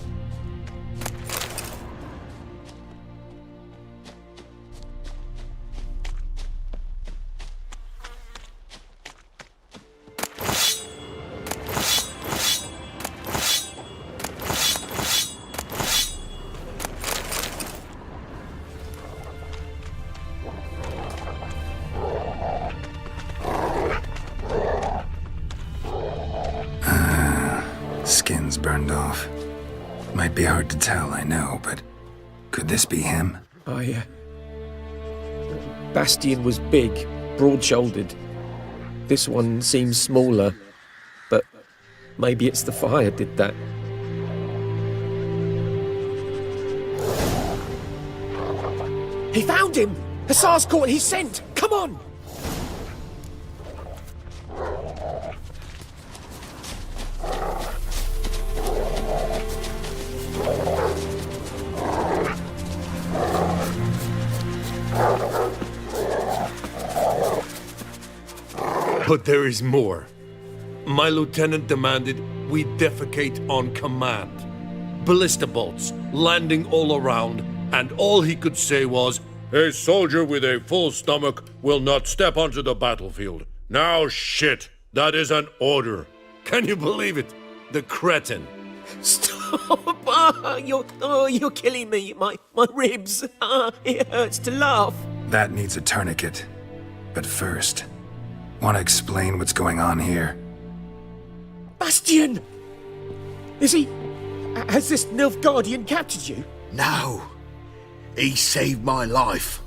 Speaker 2: Skin's burned off. Might be hard to tell, I know, but could this be him?
Speaker 15: Bastian was big, broad-shouldered. This one seems smaller, but maybe it's the fire did that. He found him! Hussar's caught his scent! Come on!
Speaker 20: But there is more. My lieutenant demanded we defecate on command. Ballista bolts landing all around, and all he could say was, "A soldier with a full stomach will not step onto the battlefield." Now shit, that is an order. Can you believe it? The cretin.
Speaker 15: Stop! You're killing me. My ribs. It hurts to laugh.
Speaker 2: That needs a tourniquet. But first, want to explain what's going on here?
Speaker 15: Bastian! Is he... Has this Nilfgaardian captured you?
Speaker 13: No. He saved my life.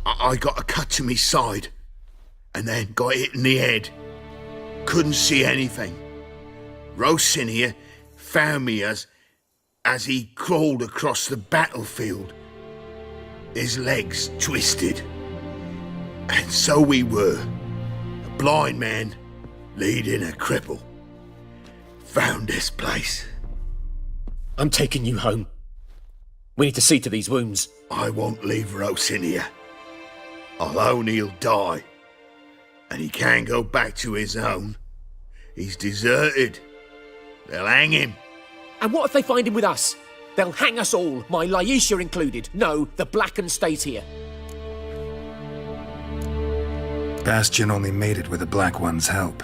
Speaker 13: I got a cut to my side, and then got hit in the head. Couldn't see anything. Rosinia found me as he crawled across the battlefield. His legs twisted. And so we were. A blind man leading a cripple. Found this place.
Speaker 15: I'm taking you home. We need to see to these wounds.
Speaker 13: I won't leave Rosinia. Alone he'll die. And he can't go back to his own. He's deserted. They'll hang him.
Speaker 15: And what if they find him with us? They'll hang us all, my Laisha included. No, the Blacken stays here.
Speaker 2: Bastian only made it with the Black One's help.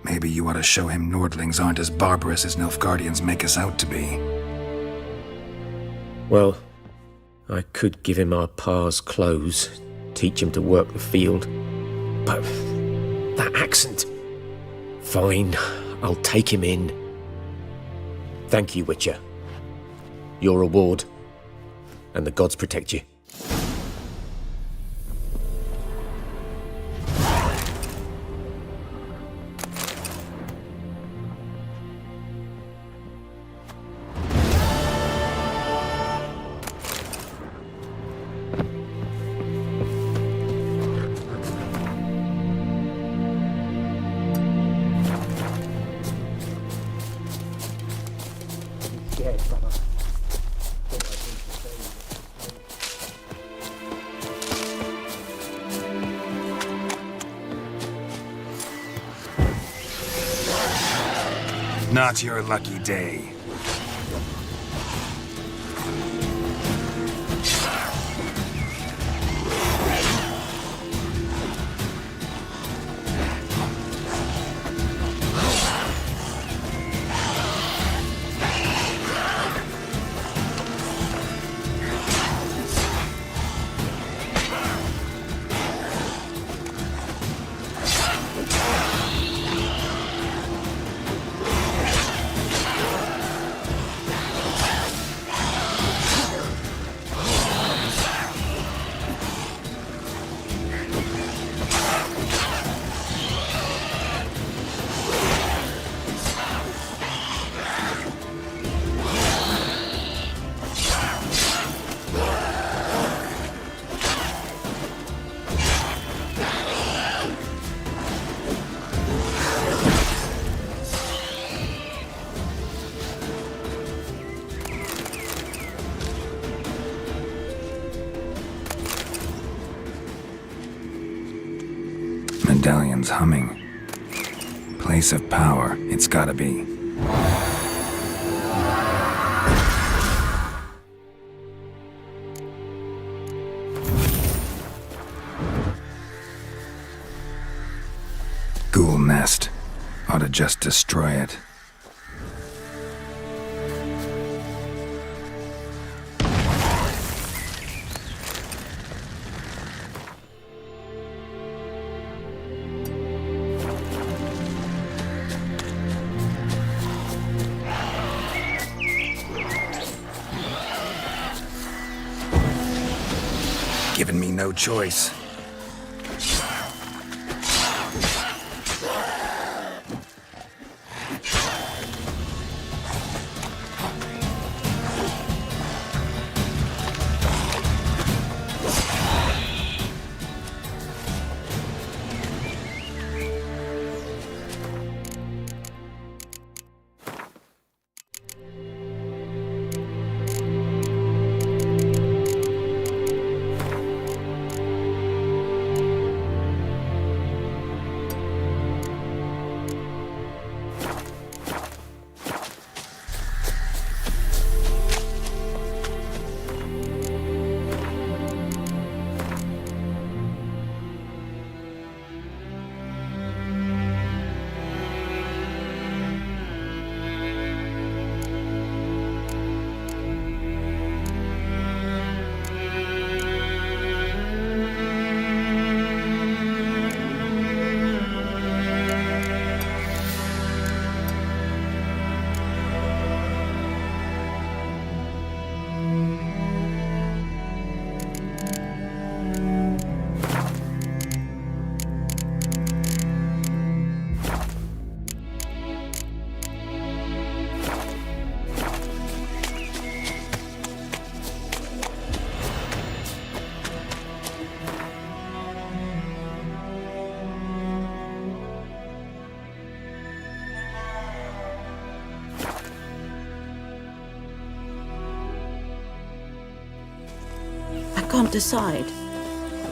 Speaker 2: Maybe you ought to show him Nordlings aren't as barbarous as Nilfgaardians make us out to be.
Speaker 15: Well, I could give him our pa's clothes, teach him to work the field. But that accent... Fine, I'll take him in. Thank you, Witcher. Your reward, and the gods protect you.
Speaker 2: Not your lucky day. Medallion's humming. Place of power, it's gotta be. Ghoul nest. Ought to just destroy it. Given me no choice.
Speaker 10: can't decide.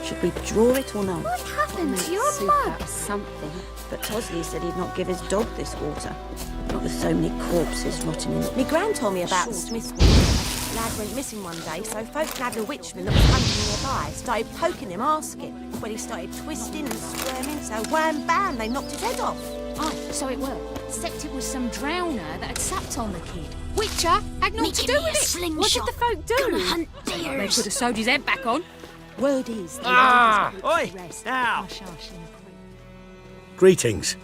Speaker 10: Should we draw it or not?
Speaker 5: What happened to your mug?
Speaker 10: Something. But Tosley said he'd not give his dog this water. Not with so many corpses rotting in it.
Speaker 3: Me gran told me about Smith's water. Lad went missing one day, so folk nabbed a witchman that was hunting nearby, started poking him, asking. When he started twisting and squirming, so wham bam, they knocked his head off.
Speaker 11: Aye, so it were. Except it was some drowner that had sapped on the kid. Witcher had naught to do with it. What did the folk do?
Speaker 5: Gonna hunt
Speaker 11: They
Speaker 5: deers.
Speaker 11: could have sewed his head back on.
Speaker 3: Word is, the
Speaker 14: Ah!
Speaker 3: elders
Speaker 14: Oi!
Speaker 3: put to rest.
Speaker 14: Now!
Speaker 3: Hush, hush, in the creek.
Speaker 9: Greetings.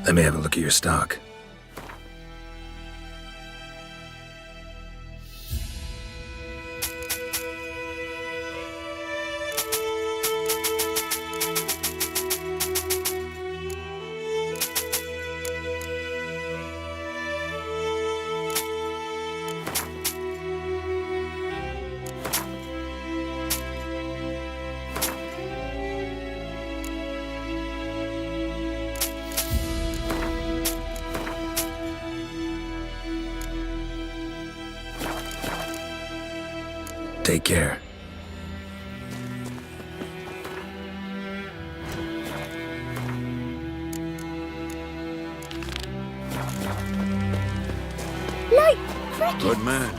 Speaker 2: Let me have a look at your stock. Take care.
Speaker 5: Like crickets.
Speaker 4: Good man.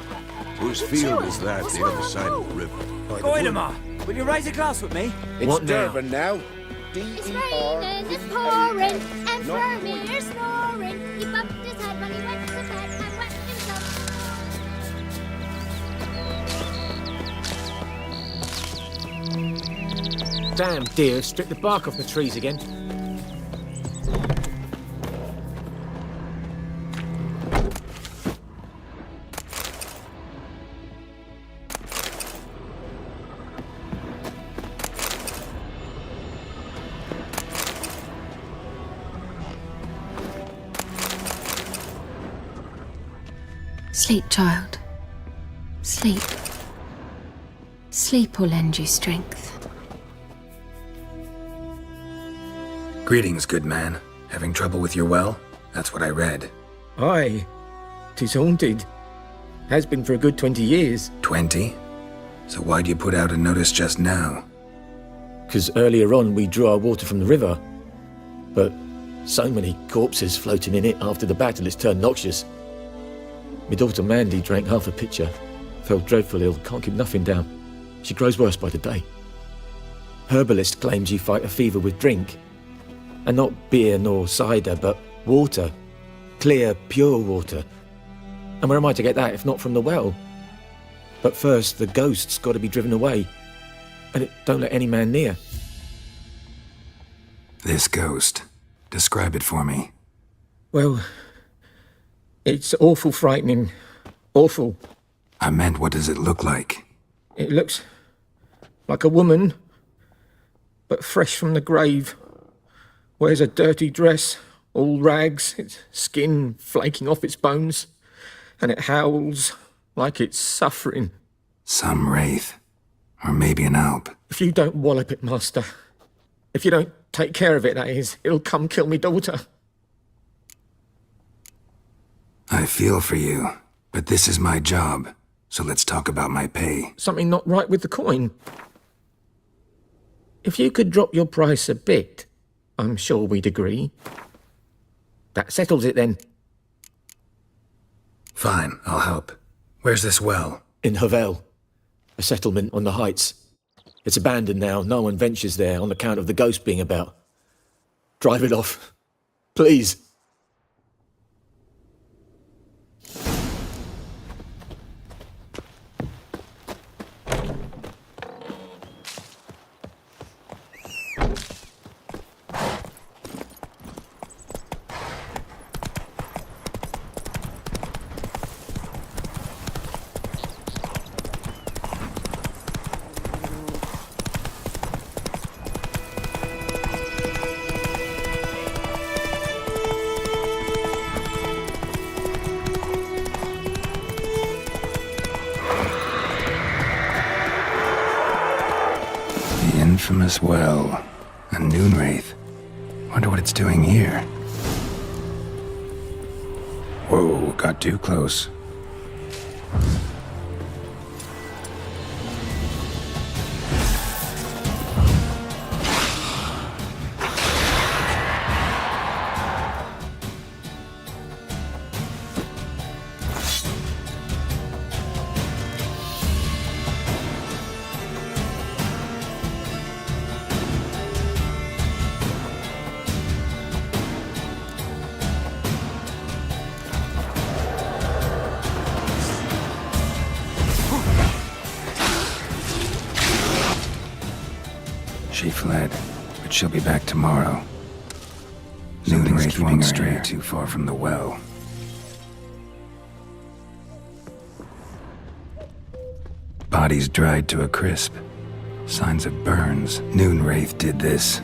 Speaker 4: Whose field is that the other side of the river?
Speaker 21: Goidemar, will you raise a glass with me?
Speaker 17: It's Durban now.
Speaker 5: It's raining, it's pouring, and Vermeer's snoring. He bumped his head when he went to bed and wet himself.
Speaker 15: Damn deer, stripped the bark off the trees again.
Speaker 22: Sleep, child. Sleep. Sleep will lend you strength.
Speaker 2: Greetings, good man. Having trouble with your well? That's what I read.
Speaker 15: Aye. 'Tis haunted. Has been for a good 20 years.
Speaker 2: 20? So why'd you put out a notice just now?
Speaker 15: 'Cause earlier on we drew our water from the river. But so many corpses floating in it after the battle it's turned noxious. My daughter Mandy drank half a pitcher. Fell dreadful ill, can't keep nothing down. She grows worse by the day. Herbalist claims you fight a fever with drink. And not beer nor cider, but water. Clear, pure water. And where am I to get that if not from the well? But first, the ghost's got to be driven away. And it don't let any man near.
Speaker 2: This ghost. Describe it for me.
Speaker 15: Well, it's awful frightening. Awful.
Speaker 2: I meant, what does it look like?
Speaker 15: It looks like a woman, but fresh from the grave. Wears a dirty dress, all rags, its skin flaking off its bones, and it howls like it's suffering.
Speaker 2: Some wraith. Or maybe an alp.
Speaker 15: If you don't wallop it, master, if you don't take care of it, that is, it'll come kill me daughter.
Speaker 2: I feel for you, but this is my job, so let's talk about my pay.
Speaker 15: Something not right with the coin. If you could drop your price a bit, I'm sure we'd agree. That settles it then.
Speaker 2: Fine, I'll help. Where's this well?
Speaker 15: In Havel, a settlement on the heights. It's abandoned now, no one ventures there on account of the ghost being about. Drive it off, please.
Speaker 2: Infamous well. A noon wraith. Wonder what it's doing here. Whoa, got too close. fled, but she'll be back tomorrow. Nooning's keeping her stray too far from the well. Bodies dried to a crisp. Signs of burns. Noonwraith did this.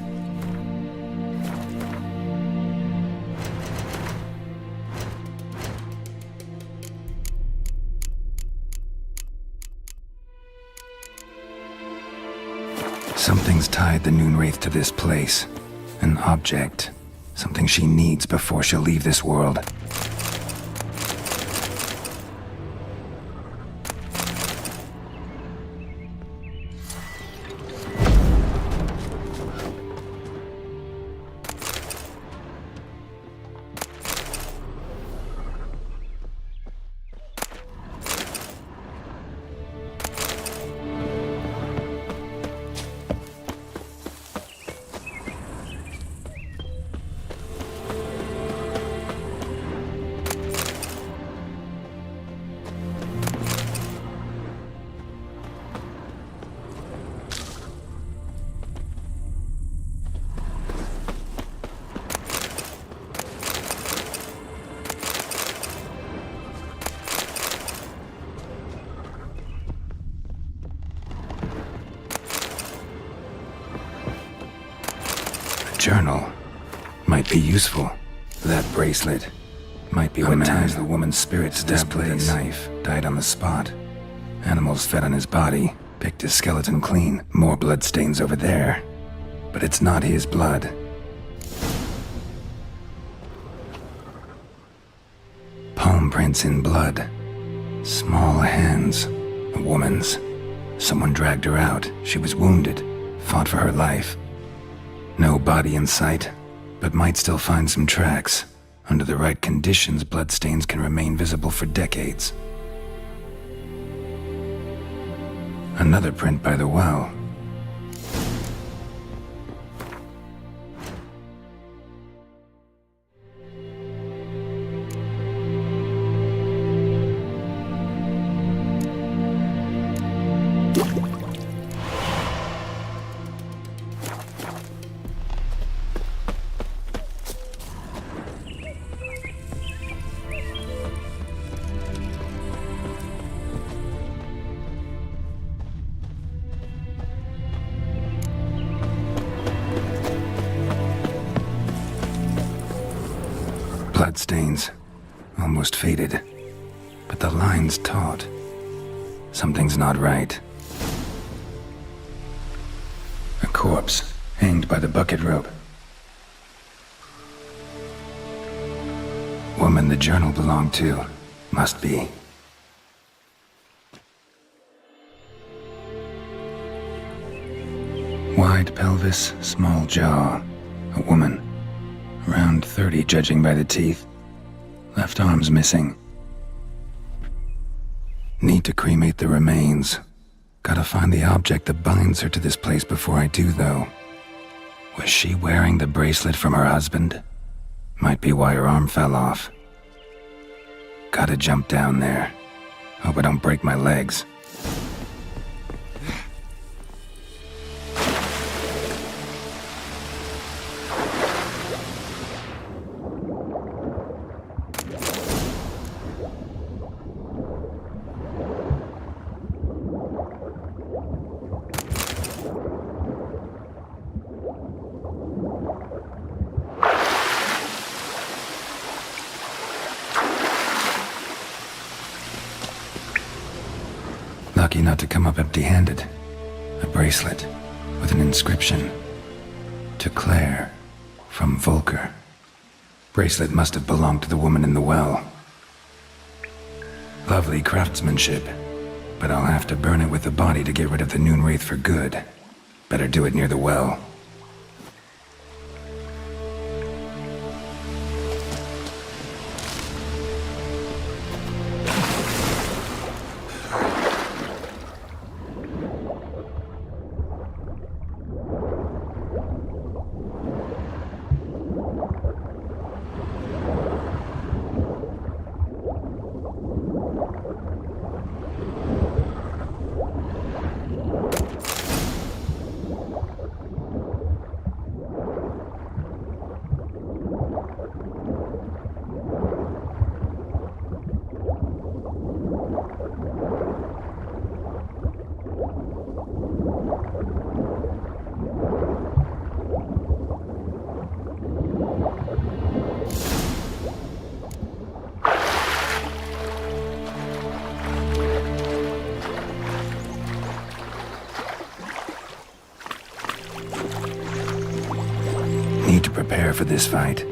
Speaker 2: Something's tied the Noonwraith to this place. An object. Something she needs before she'll leave this world. Journal might be useful. That bracelet might be what ties the woman's spirit to this place. With a knife, died on the spot. Animals fed on his body, picked his skeleton clean. More bloodstains over there. But it's not his blood. Palm prints in blood. Small hands. A woman's. Someone dragged her out. She was wounded. Fought for her life. No body in sight, but might still find some tracks. Under the right conditions, bloodstains can remain visible for decades. Another print by the well. Bloodstains, almost faded, but the line's taut. Something's not right. A corpse, hanged by the bucket rope. Woman the journal belonged to, must be. Wide pelvis, small jaw. A woman. Around 30, judging by the teeth. Left arm's missing. Need to cremate the remains. Gotta find the object that binds her to this place before I do, though. Was she wearing the bracelet from her husband? Might be why her arm fell off. Gotta jump down there. Hope I don't break my legs. Lucky not to come up empty-handed. A bracelet with an inscription. To Claire, from Volker. Bracelet must have belonged to the woman in the well. Lovely craftsmanship, but I'll have to burn it with the body to get rid of the Noonwraith for good. Better do it near the well. Need to prepare for this fight.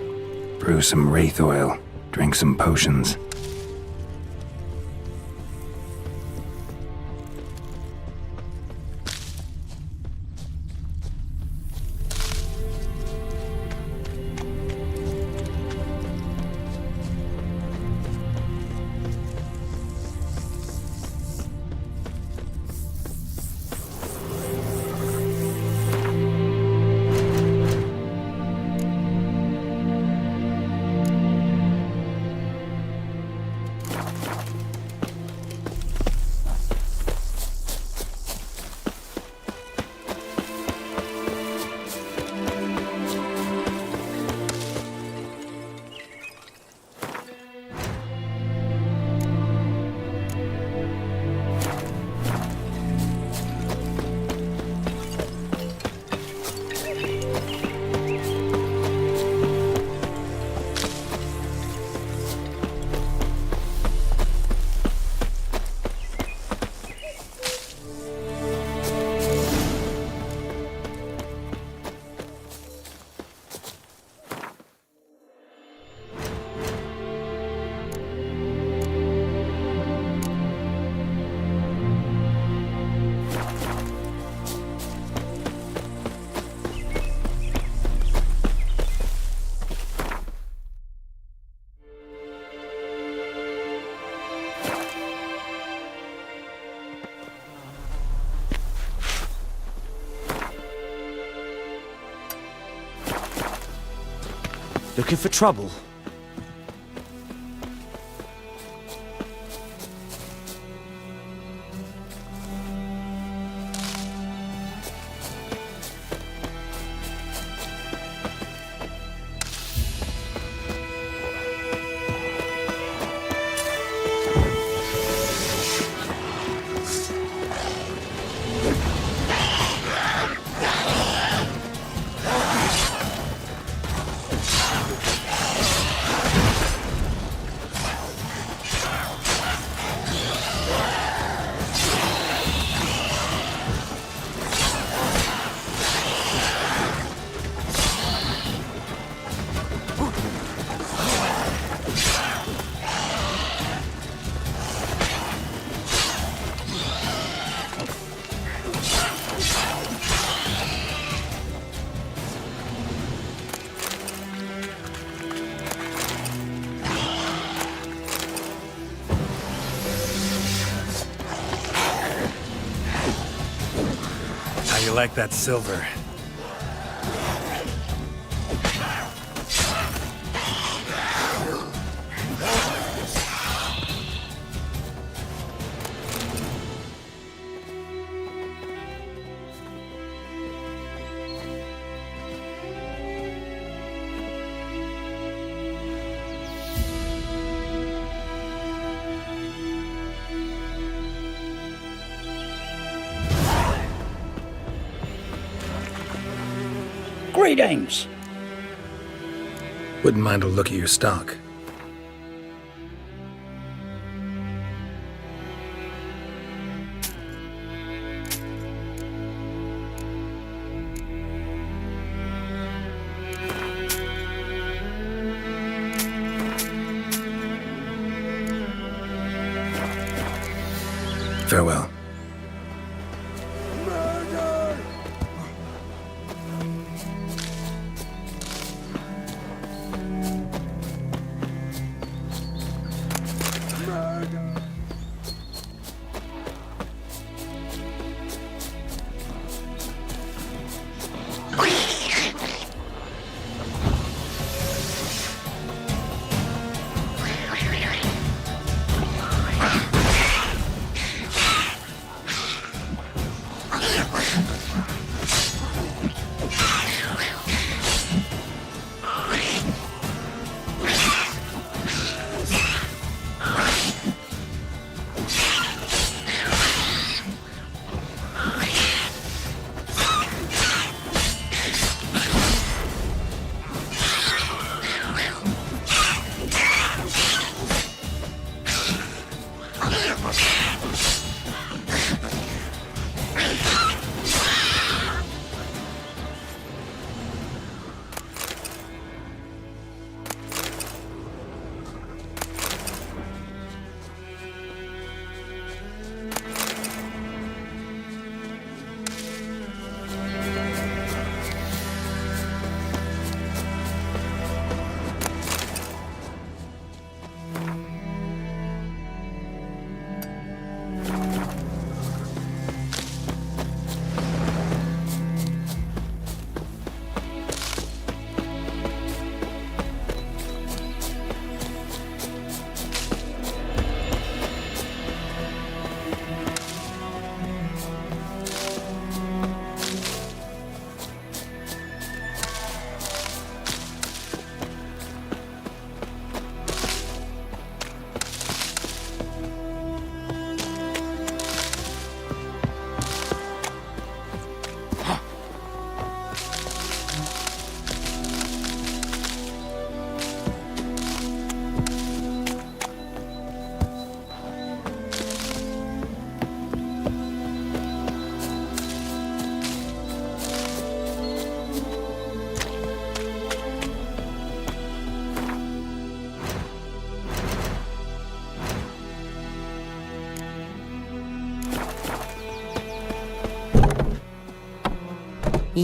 Speaker 2: Brew some wraith oil, drink some potions.
Speaker 21: Looking for trouble?
Speaker 2: How you like that silver?
Speaker 1: Greetings!
Speaker 2: Wouldn't mind a look at your stock. Farewell.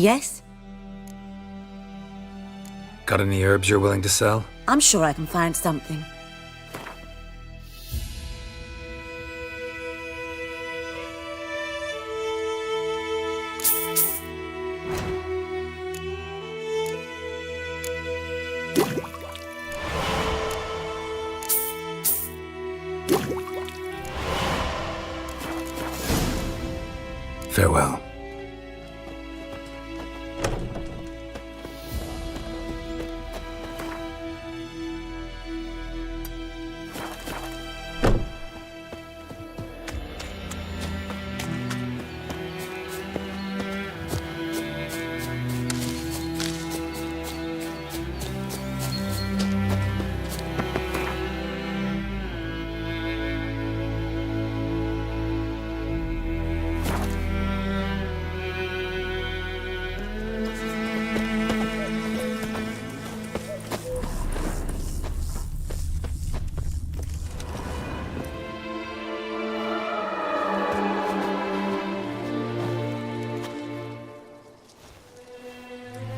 Speaker 10: Yes?
Speaker 2: Got any herbs you're willing to sell?
Speaker 10: I'm sure I can find something.
Speaker 2: Farewell.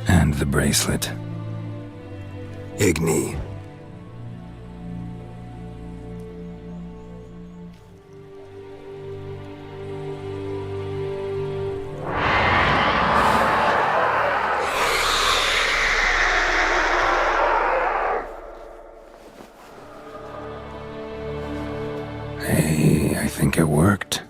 Speaker 2: And the bracelet. Igni. Hey, I think it worked.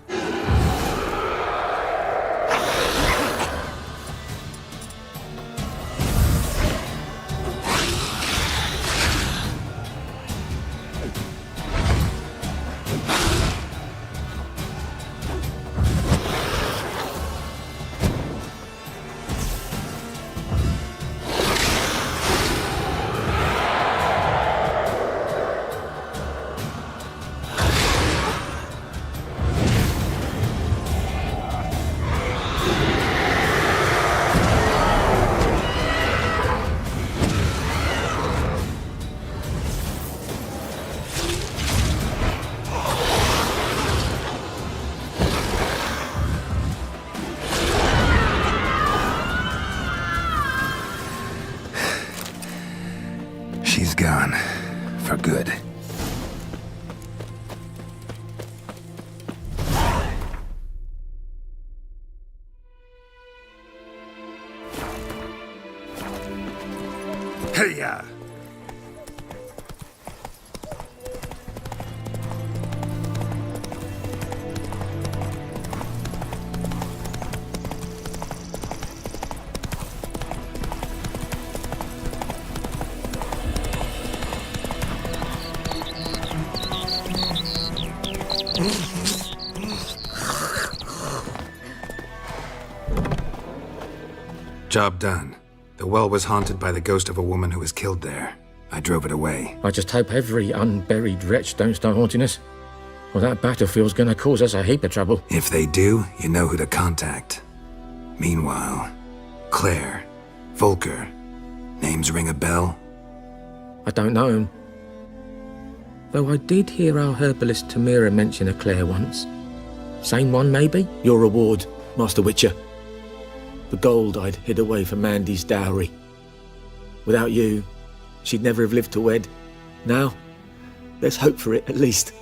Speaker 2: She's gone. For good. Hey-ya! Job done. The well was haunted by the ghost of a woman who was killed there. I drove it away.
Speaker 15: I just hope every unburied wretch don't start haunting us. Well, that battlefield's gonna cause us a heap of trouble.
Speaker 2: If they do, you know who to contact. Meanwhile, Claire, Volker, names ring a bell?
Speaker 15: I don't know him. Though I did hear our herbalist Tamira mention a Claire once. Same one, maybe?
Speaker 1: Your reward, Master Witcher. The gold I'd hid away for Mandy's dowry. Without you, she'd never have lived to wed. Now, there's hope for it, at least.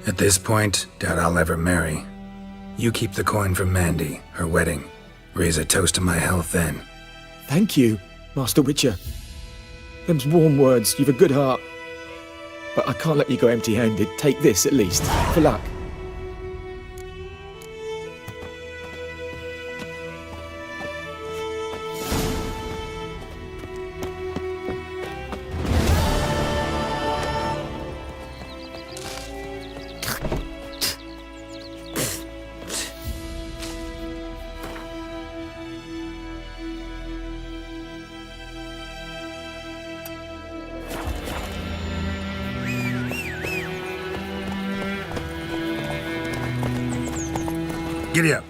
Speaker 2: At this point, doubt I'll ever marry. You keep the coin from Mandy, her wedding. Raise a toast to my health then.
Speaker 1: Thank you, Master Witcher. Them's warm words, you've a good heart. But I can't let you go empty-handed. Take this, at least, for luck.
Speaker 2: Giddy up.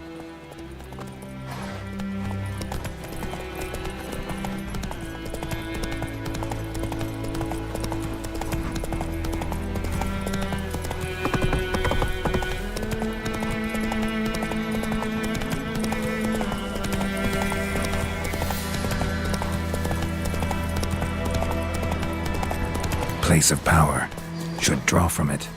Speaker 2: place of power should draw from it.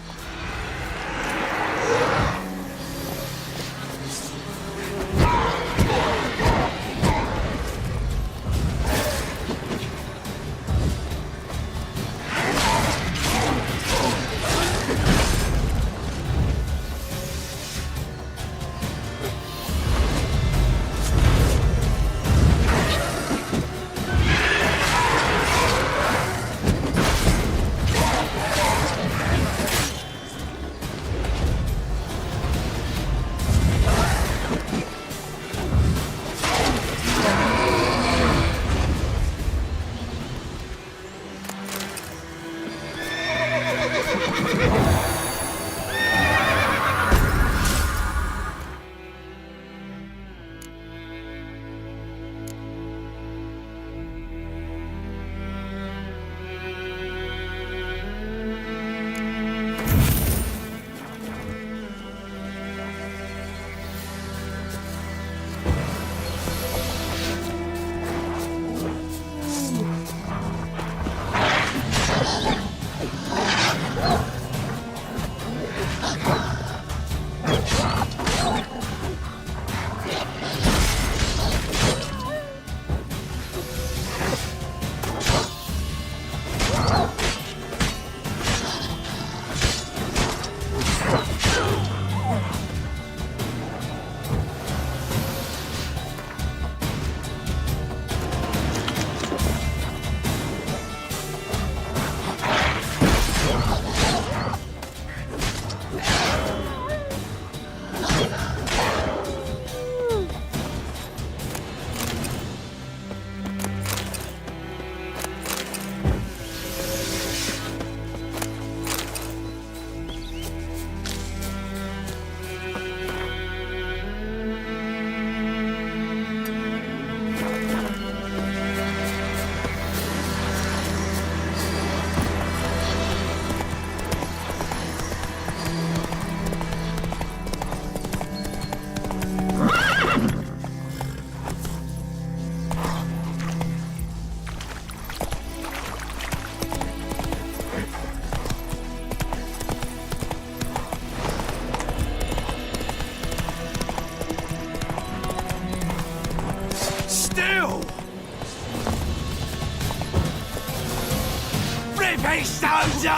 Speaker 8: soldier!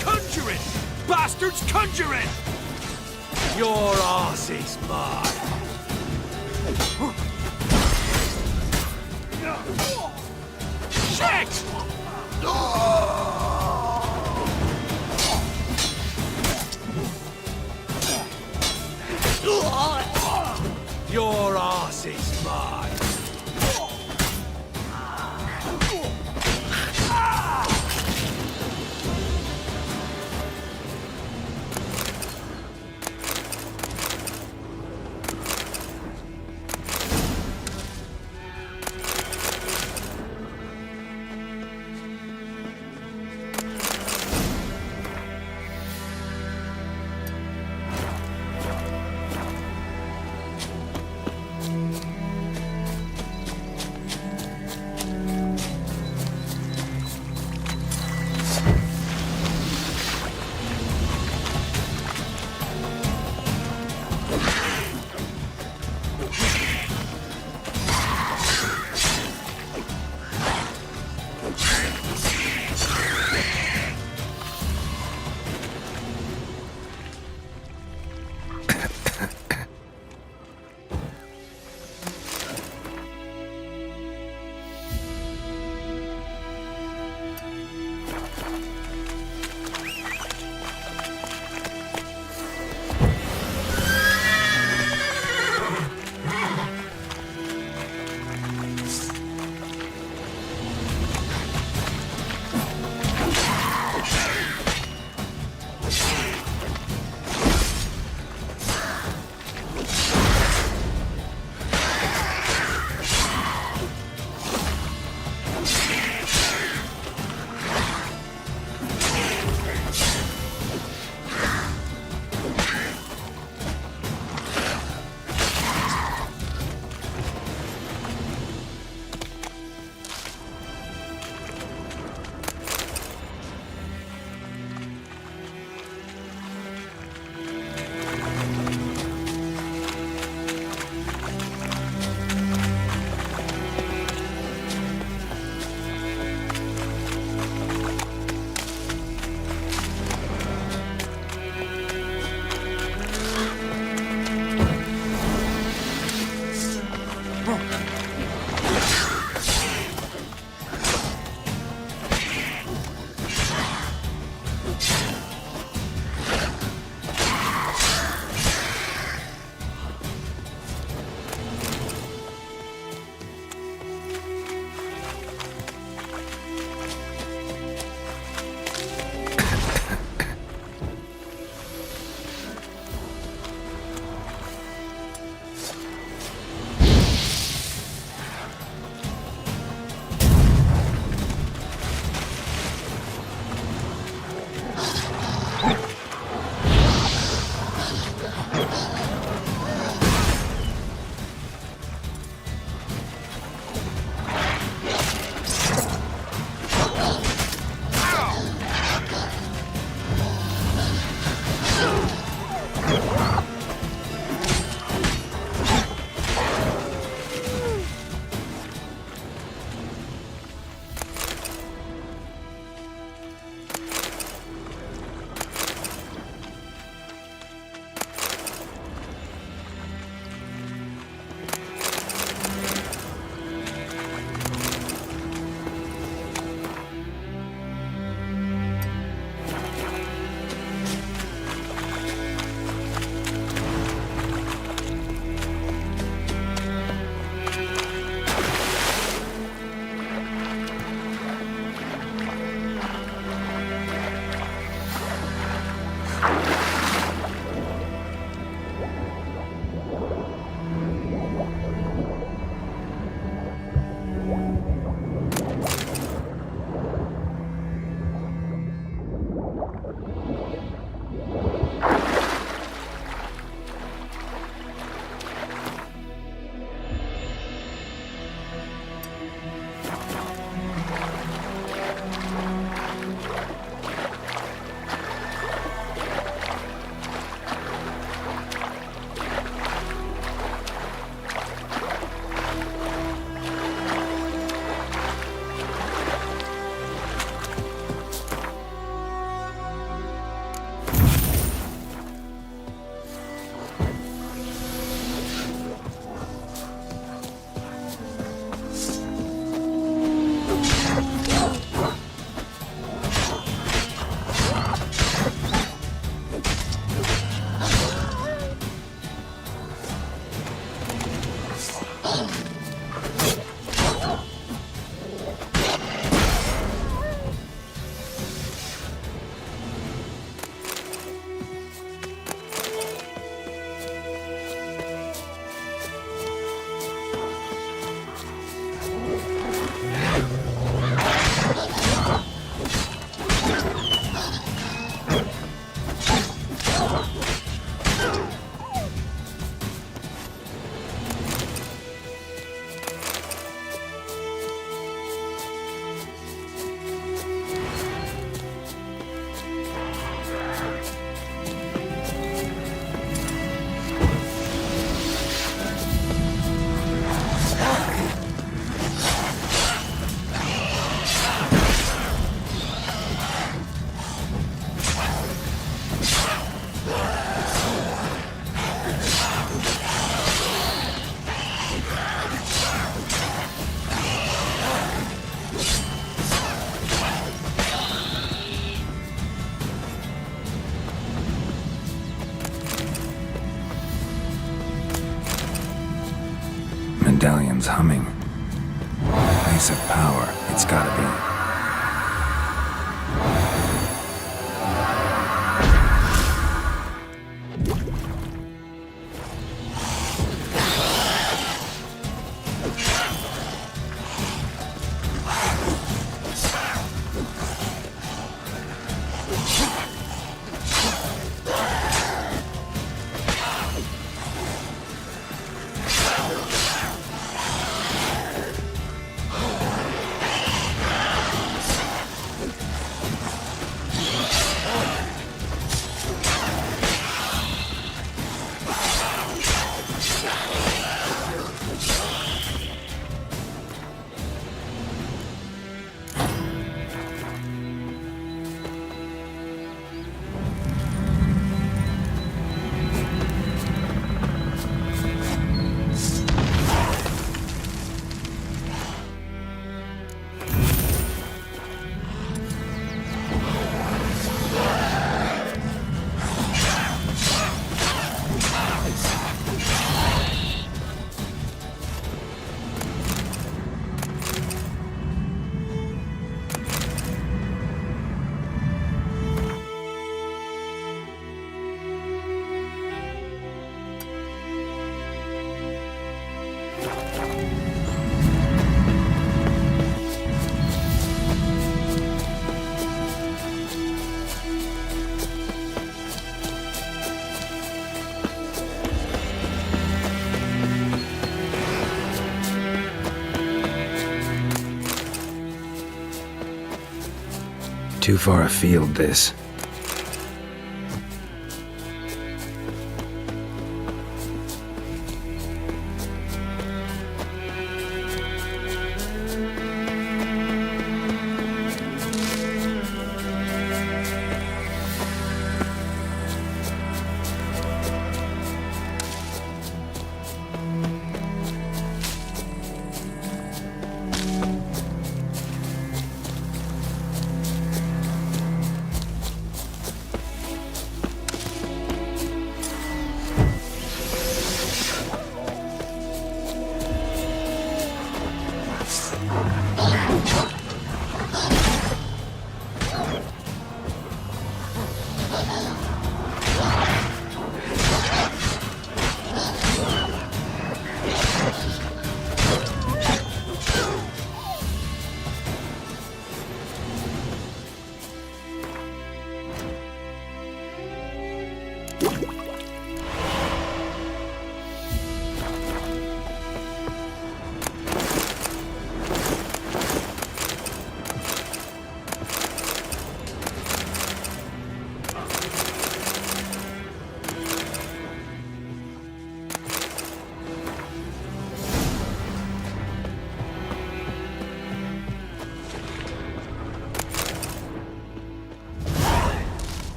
Speaker 8: Conjure it! Bastards, conjure it! Your arse is mine. Shit! Your arse is mine.
Speaker 2: Medallion's humming. Place of power, it's gotta be. Too far afield, this.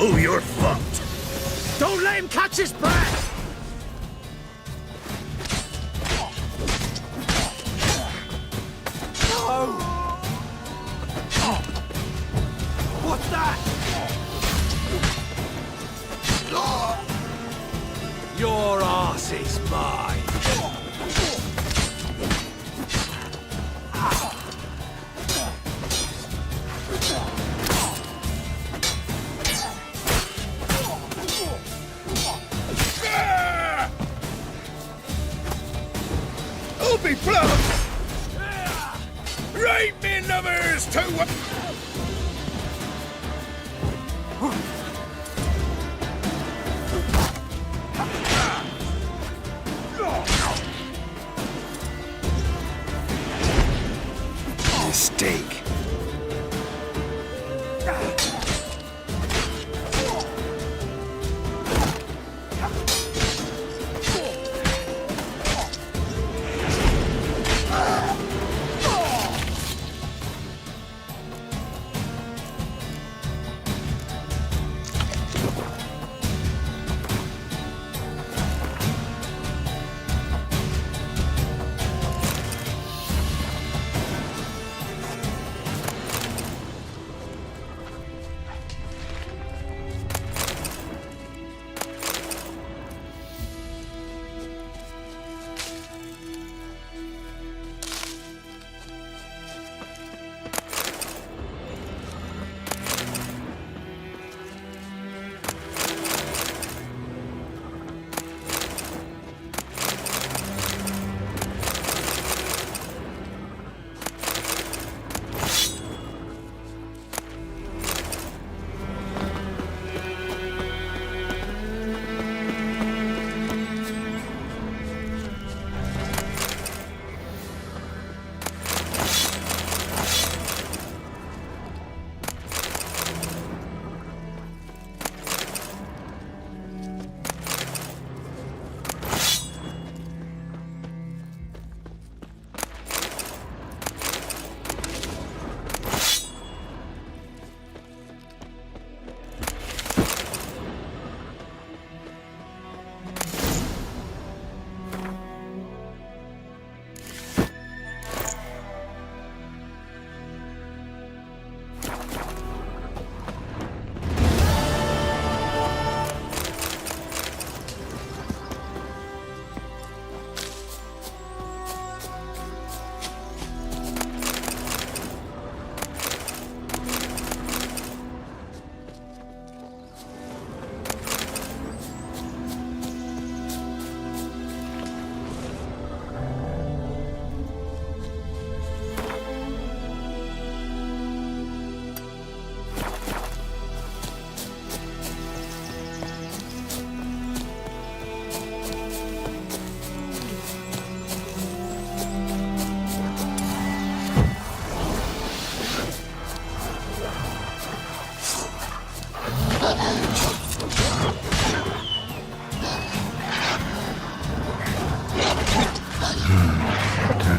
Speaker 8: Oh, you're fucked. Don't let him catch his breath! No! What's that? Your arse is mine.
Speaker 4: Be blood! Right, me lovers, to
Speaker 2: Mistake.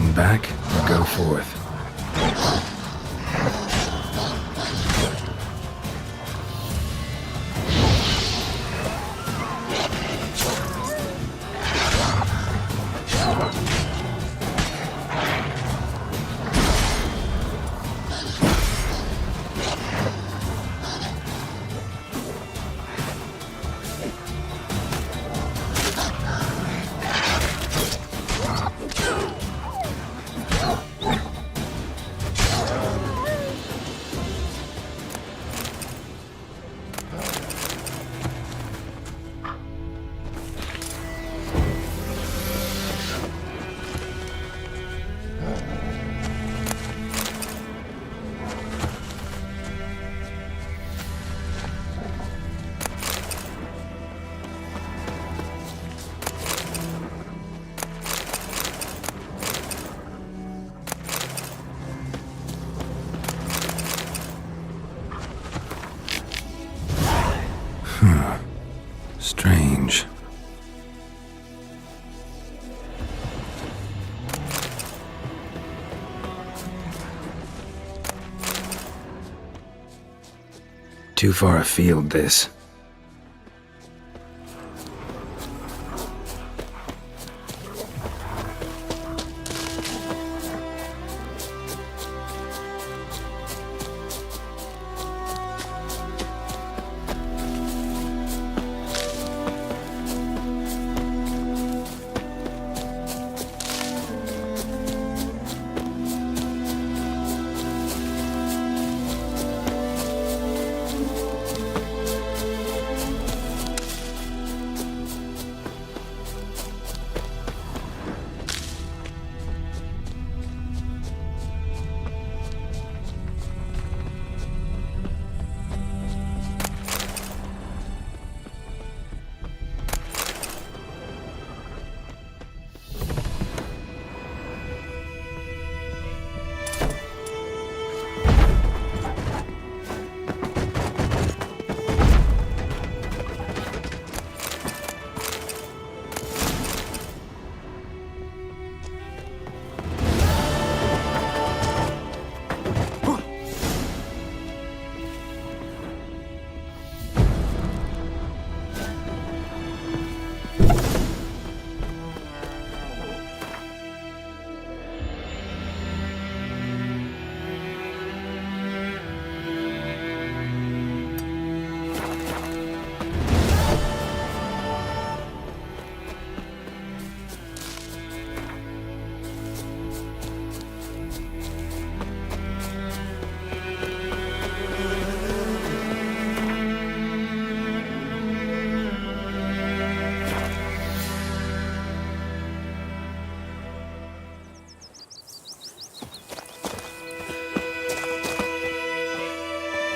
Speaker 2: Stand back or go forth. Strange. Too far afield, this.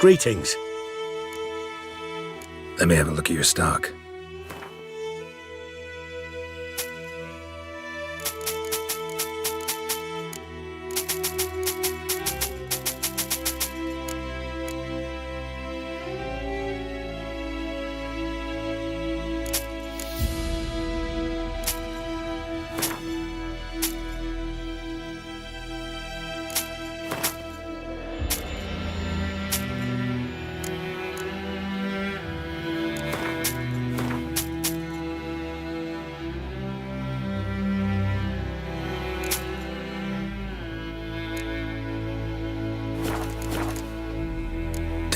Speaker 9: Greetings.
Speaker 2: Let me have a look at your stock.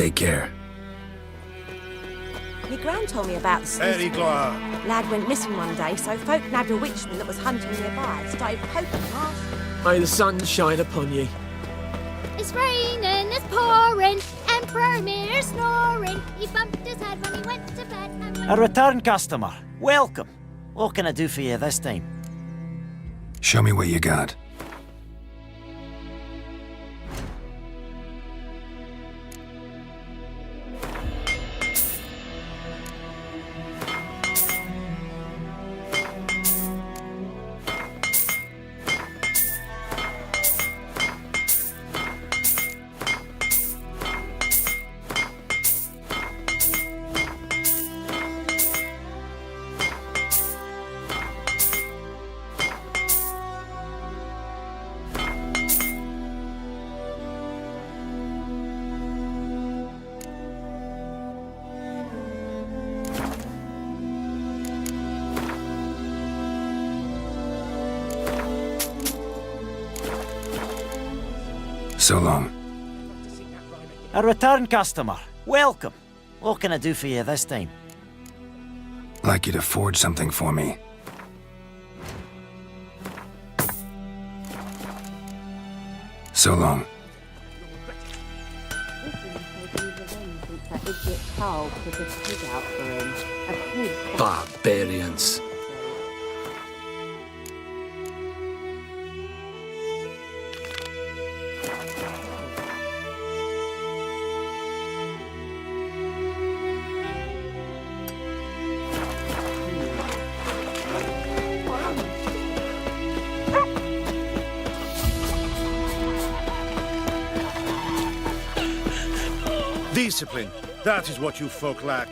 Speaker 2: Take care.
Speaker 3: My gran told me about the
Speaker 8: Very glad.
Speaker 3: lad went missing one day, so folk nabbed a witchman that was hunting nearby, started poking him off.
Speaker 1: May the sun shine upon ye.
Speaker 11: It's raining, it's pouring, Emperor Mir snoring. He bumped his head when he went to bed. And when
Speaker 14: A return customer. Welcome. What can I do for you this time?
Speaker 2: Show me what you got. So long.
Speaker 14: A return customer. Welcome. What can I do for you this time?
Speaker 2: Like you to forge something for me. So long.
Speaker 6: Barbarians.
Speaker 9: Discipline. That is what you folk lack.